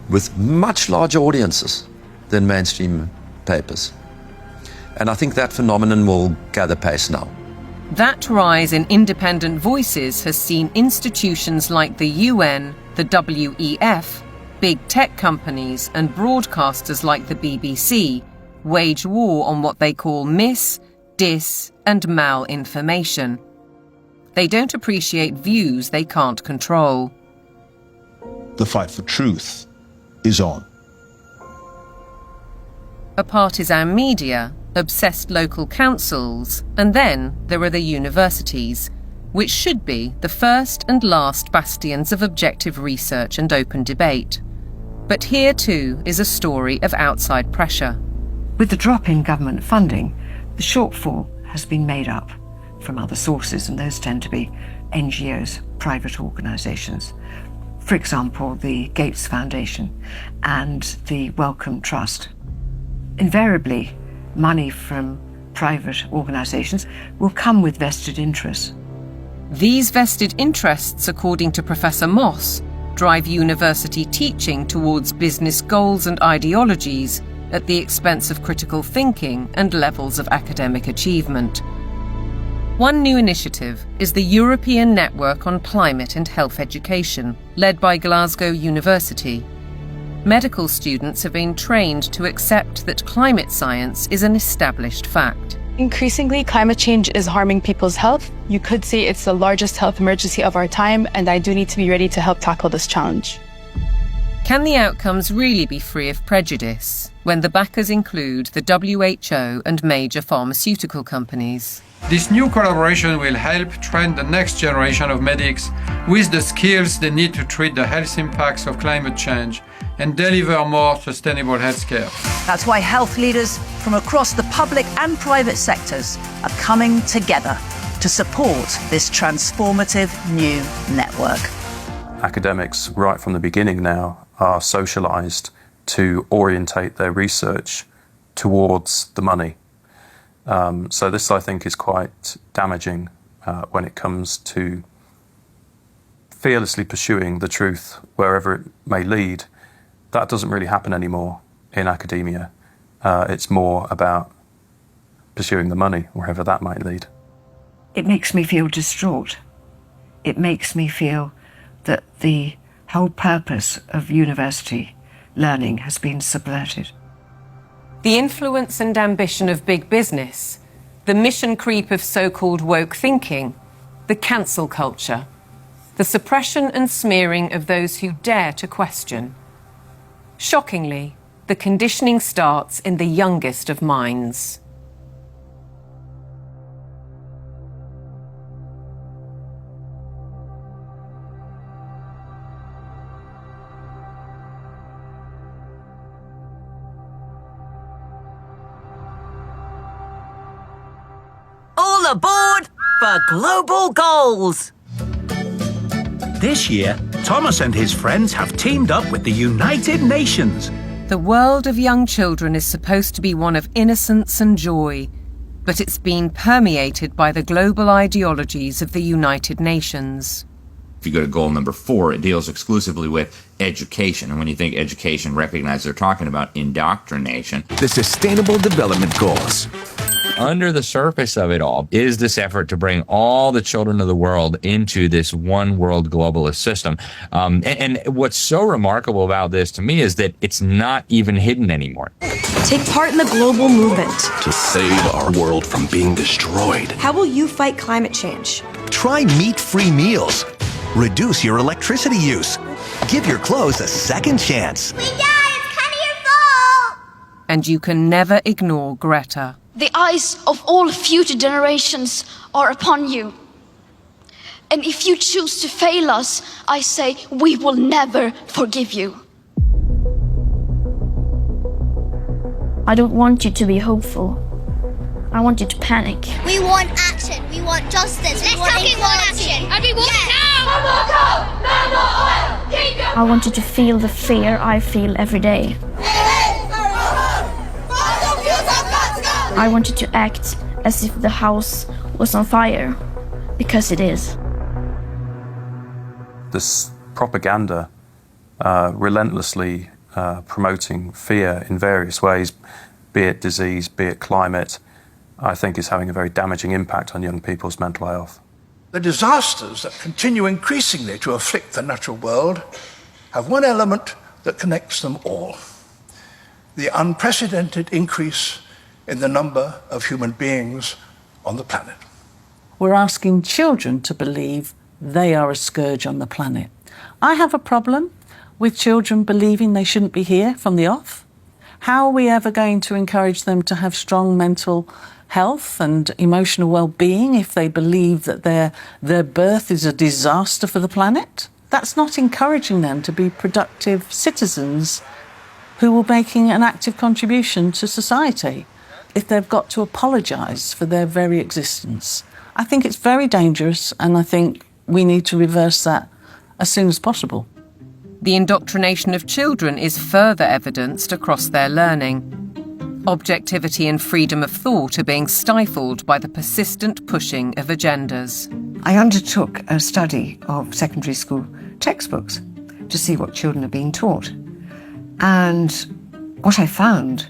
with much larger audiences than mainstream papers. And I think that phenomenon will gather pace now. That rise in independent voices has seen institutions like the UN, the WEF, big tech companies and broadcasters like the BBC wage war on what they call mis, dis and malinformation. They don't appreciate views they can't control. The fight for truth is on. A partisan media, obsessed local councils, and then there are the universities, which should be the first and last bastions of objective research and open debate. But here too is a story of outside pressure. With the drop in government funding, the shortfall has been made up from other sources, and those tend to be NGOs, private organisations. For example, the Gates Foundation and the Wellcome Trust. Invariably, money from private organisations will come with vested interests. These vested interests, according to Professor Moss, drive university teaching towards business goals and ideologies at the expense of critical thinking and levels of academic achievement. One new initiative is the European Network on Climate and Health Education, led by Glasgow University. Medical students have been trained to accept that climate science is an established fact. Increasingly, climate change is harming people's health. You could say it's the largest health emergency of our time, and I do need to be ready to help tackle this challenge. Can the outcomes really be free of prejudice when the backers include the WHO and major pharmaceutical companies? This new collaboration will help train the next generation of medics with the skills they need to treat the health impacts of climate change and deliver more sustainable healthcare. That's why health leaders from across the public and private sectors are coming together to support this transformative new network. Academics, right from the beginning now, are socialised to orientate their research towards the money. So this, I think, is quite damaging when it comes to fearlessly pursuing the truth wherever it may lead. That doesn't really happen anymore in academia. It's more about pursuing the money, wherever that might lead. It makes me feel distraught. It makes me feel that the whole purpose of university learning has been subverted. The influence and ambition of big business, the mission creep of so-called woke thinking, the cancel culture, the suppression and smearing of those who dare to question. Shockingly, the conditioning starts in the youngest of minds. All aboard for global goals! This year, Thomas and his friends have teamed up with the United Nations. The world of young children is supposed to be one of innocence and joy, but it's been permeated by the global ideologies of the United Nations. If you go to goal number 4, it deals exclusively with education. And when you think education, recognize they're talking about indoctrination. The Sustainable Development Goals. Under the surface of it all is this effort to bring all the children of the world into this one world globalist system. And what's so remarkable about this to me is that it's not even hidden anymore. Take part in the global movement to save our world from being destroyed. How will you fight climate change? Try meat-free meals. Reduce your electricity use. Give your clothes a second chance. It's kind of your fault! And you can never ignore Greta. The eyes of all future generations are upon you. And if you choose to fail us, I say we will never forgive you. I don't want you to be hopeful. I want you to panic. We want action. We want justice. Let's fucking want action. And we want it now. No more coal! No more oil! Keep your... I want you to feel the fear I feel every day. I want you to act as if the house was on fire, because it is. This propaganda relentlessly promoting fear in various ways, be it disease, be it climate, I think is having a very damaging impact on young people's mental health. The disasters that continue increasingly to afflict the natural world have one element that connects them all: the unprecedented increase in the number of human beings on the planet. We're asking children to believe they are a scourge on the planet. I have a problem with children believing they shouldn't be here from the off. How are we ever going to encourage them to have strong mental health and emotional well-being if they believe that their birth is a disaster for the planet? That's not encouraging them to be productive citizens who are making an active contribution to society if they've got to apologise for their very existence. I think it's very dangerous, and I think we need to reverse that as soon as possible. The indoctrination of children is further evidenced across their learning. Objectivity and freedom of thought are being stifled by the persistent pushing of agendas. I undertook a study of secondary school textbooks to see what children are being taught. And what I found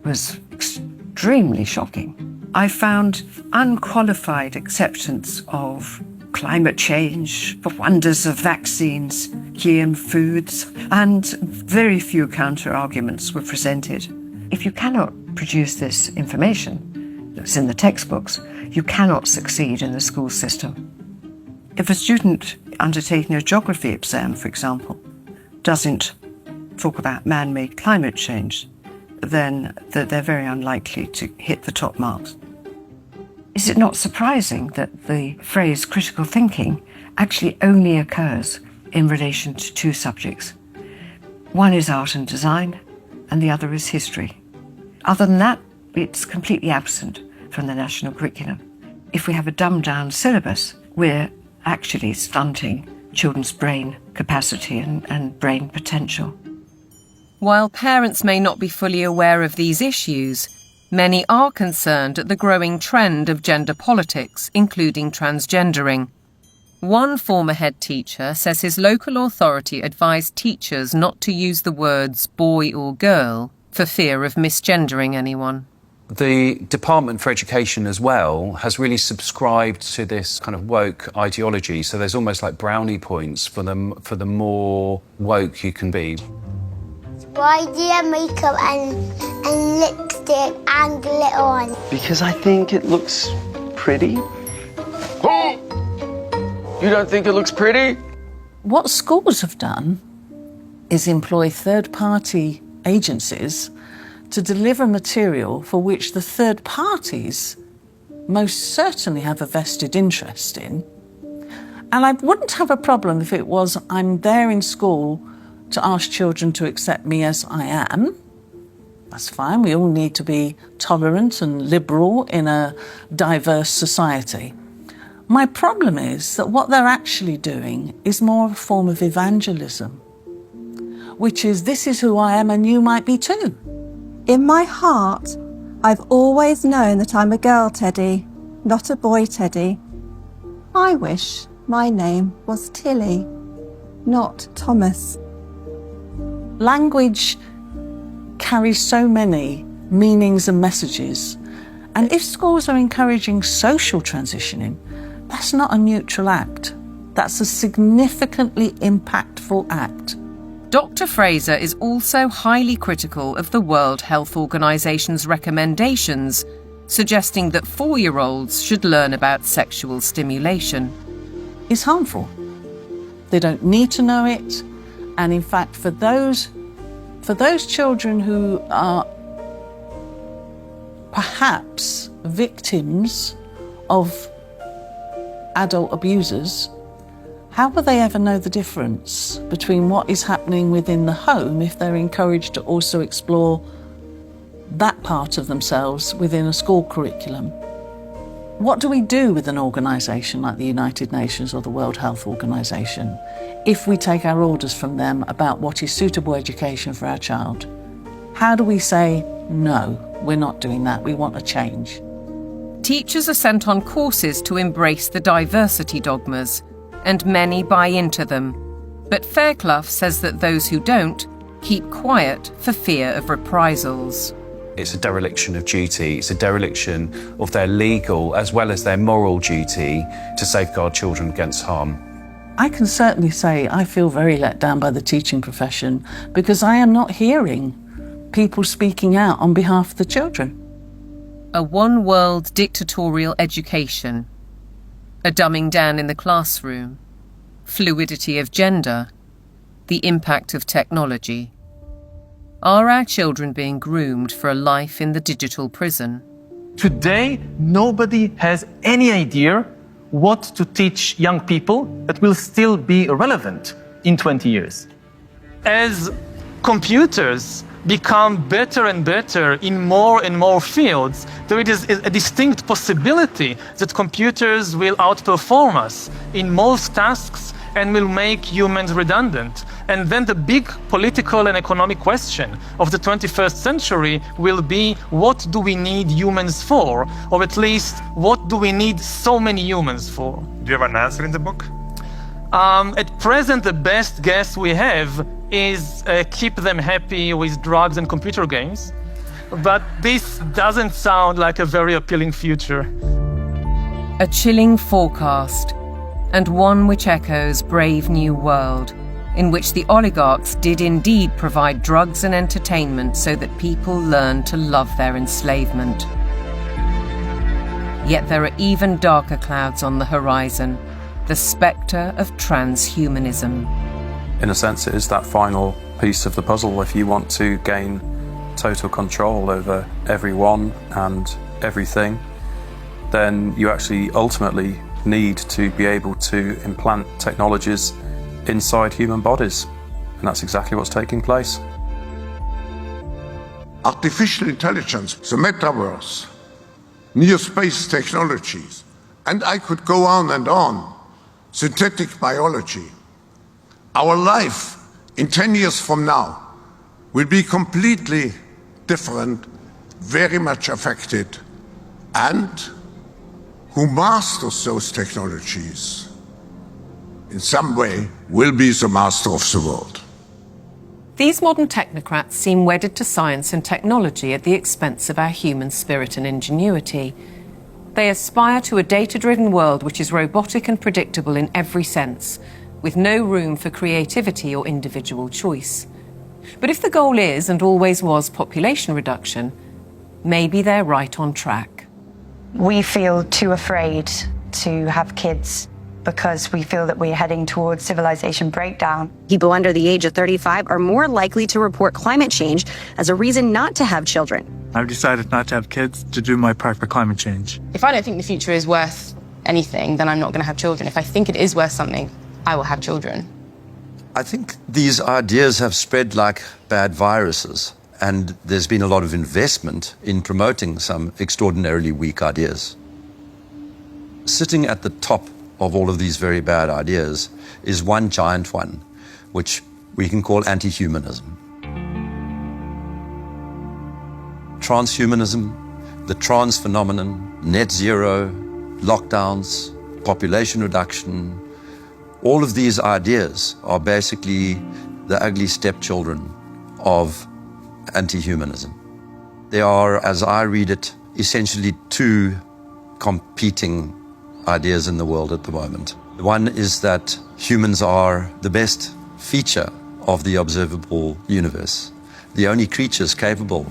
was extremely shocking. I found unqualified acceptance of climate change, the wonders of vaccines, GM foods, and very few counter-arguments were presented. If you cannot produce this information that's in the textbooks, you cannot succeed in the school system. If a student undertaking a geography exam, for example, doesn't talk about man-made climate change, then they're very unlikely to hit the top marks. Is it not surprising that the phrase critical thinking actually only occurs in relation to two subjects? One is art and design, and the other is history. Other than that, it's completely absent from the national curriculum. If we have a dumbed-down syllabus, we're actually stunting children's brain capacity and brain potential. While parents may not be fully aware of these issues, many are concerned at the growing trend of gender politics, including transgendering. One former head teacher says his local authority advised teachers not to use the words boy or girl for fear of misgendering anyone. The Department for Education as well has really subscribed to this kind of woke ideology, so there's almost like brownie points for the more woke you can be. Why do you have makeup and lipstick and glitter on? Because I think it looks pretty. Oh! You don't think it looks pretty? What schools have done is employ third-party agencies to deliver material for which the third parties most certainly have a vested interest in. And I wouldn't have a problem if it was I'm there in school to ask children to accept me as I am. That's fine. We all need to be tolerant and liberal in a diverse society. My problem is that what they're actually doing is more a form of evangelism, which is this is who I am and you might be too. In my heart, I've always known that I'm a girl, Teddy, not a boy, Teddy. I wish my name was Tilly, not Thomas. Language carries so many meanings and messages, and if schools are encouraging social transitioning, that's not a neutral act. That's a significantly impactful act. Dr. Fraser is also highly critical of the World Health Organization's recommendations, suggesting that 4-year-olds should learn about sexual stimulation. It's harmful. They don't need to know it. And in fact, for those children who are perhaps victims of adult abusers, how will they ever know the difference between what is happening within the home if they're encouraged to also explore that part of themselves within a school curriculum? What do we do with an organisation like the United Nations or the World Health Organization if we take our orders from them about what is suitable education for our child? How do we say, no, we're not doing that, we want a change? Teachers are sent on courses to embrace the diversity dogmas, and many buy into them. But Fairclough says that those who don't keep quiet for fear of reprisals. it's a dereliction of duty. It's a dereliction of their legal as well as their moral duty to safeguard children against harm. I can certainly say I feel very let down by the teaching profession because I am not hearing people speaking out on behalf of the children. A one-world dictatorial education, a dumbing down in the classroom, fluidity of gender, the impact of technology. Are our children being groomed for a life in the digital prison? Today, nobody has any idea what to teach young people that will still be relevant in 20 years. As computers become better and better in more and more fields, there is a distinct possibility that computers will outperform us in most tasks and will make humans redundant. And then the big political and economic question of the 21st century will be, what do we need humans for? Or at least, what do we need so many humans for? Do you have an answer in the book? At present, the best guess we have is keep them happy with drugs and computer games. But this doesn't sound like a very appealing future. A chilling forecast, and one which echoes Brave New World, in which the oligarchs did indeed provide drugs and entertainment so that people learned to love their enslavement. Yet there are even darker clouds on the horizon, the spectre of transhumanism. In a sense, it is that final piece of the puzzle. If you want to gain total control over everyone and everything, then you actually ultimately need to be able to implant technologies inside human bodies. And that's exactly what's taking place. Artificial intelligence, the metaverse, near space technologies, and I could go on and on. Synthetic biology. Our life in 10 years from now will be completely different, very much affected, and who masters those technologies in some way will be the master of the world. These modern technocrats seem wedded to science and technology at the expense of our human spirit and ingenuity. They aspire to a data-driven world which is robotic and predictable in every sense, with no room for creativity or individual choice. But if the goal is, and always was, population reduction, maybe they're right on track. We feel too afraid to have kids because we feel that we're heading towards civilization breakdown. People under the age of 35 are more likely to report climate change as a reason not to have children. I've decided not to have kids to do my part for climate change. If I don't think the future is worth anything, then I'm not going to have children. If I think it is worth something, I will have children. I think these ideas have spread like bad viruses, and there's been a lot of investment in promoting some extraordinarily weak ideas. Sitting at the top of all of these very bad ideas is one giant one, which we can call anti-humanism. Transhumanism, the trans phenomenon, net zero, lockdowns, population reduction, all of these ideas are basically the ugly stepchildren of anti-humanism. They are, as I read it, essentially two competing ideas in the world at the moment. One is that humans are the best feature of the observable universe, the only creatures capable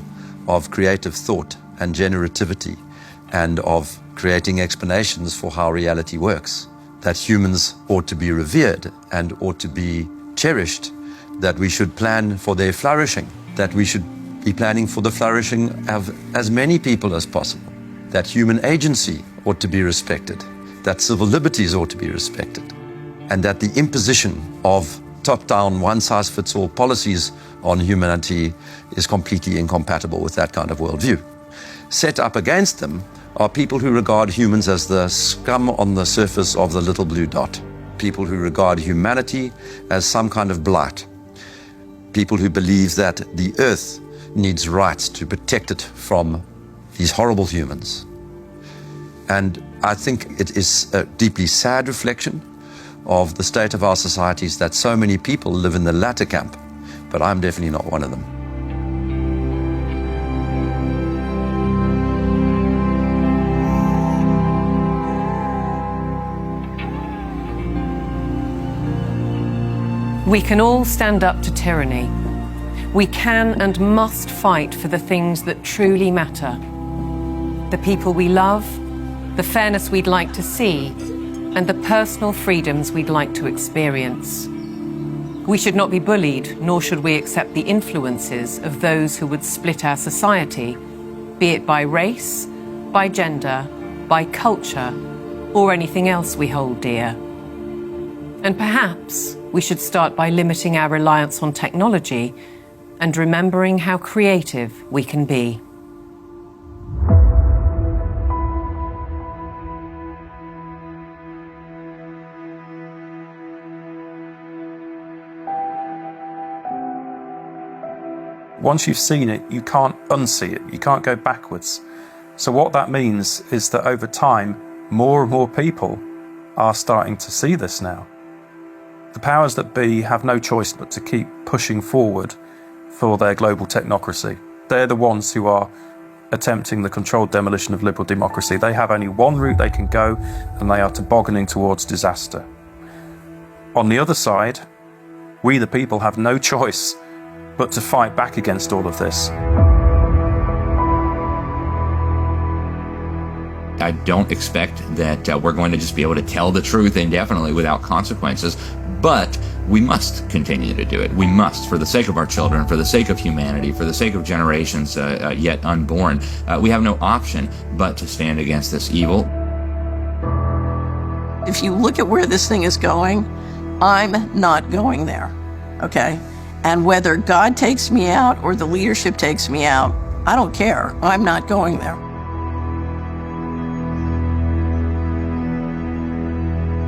of creative thought and generativity and of creating explanations for how reality works, that humans ought to be revered and ought to be cherished, that we should plan for their flourishing, that we should be planning for the flourishing of as many people as possible, that human agency ought to be respected, that civil liberties ought to be respected, and that the imposition of top-down, one-size-fits-all policies on humanity is completely incompatible with that kind of worldview. Set up against them are people who regard humans as the scum on the surface of the little blue dot, people who regard humanity as some kind of blight, people who believe that the earth needs rights to protect it from these horrible humans. And I think it is a deeply sad reflection of the state of our societies that so many people live in the latter camp, but I'm definitely not one of them. We can all stand up to tyranny. We can and must fight for the things that truly matter. The people we love, the fairness we'd like to see, and the personal freedoms we'd like to experience. We should not be bullied, nor should we accept the influences of those who would split our society, be it by race, by gender, by culture, or anything else we hold dear. And perhaps we should start by limiting our reliance on technology and remembering how creative we can be. Once you've seen it, you can't unsee it. You can't go backwards. So what that means is that over time, more and more people are starting to see this now. The powers that be have no choice but to keep pushing forward for their global technocracy. They're the ones who are attempting the controlled demolition of liberal democracy. They have only one route they can go, and they are tobogganing towards disaster. On the other side, we the people have no choice but to fight back against all of this. I don't expect that we're going to just be able to tell the truth indefinitely without consequences, but we must continue to do it. We must, for the sake of our children, for the sake of humanity, for the sake of generations yet unborn. We have no option but to stand against this evil. If you look at where this thing is going, I'm not going there, okay? And whether God takes me out or the leadership takes me out, I don't care. I'm not going there.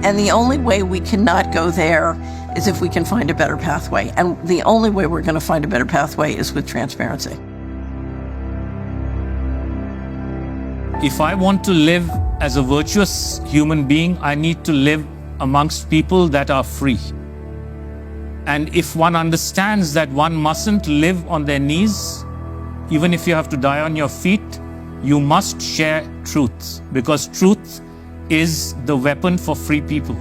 And the only way we cannot go there is if we can find a better pathway. And the only way we're going to find a better pathway is with transparency. If I want to live as a virtuous human being, I need to live amongst people that are free. And if one understands that one mustn't live on their knees, even if you have to die on your feet, you must share truth, because truth is the weapon for free people.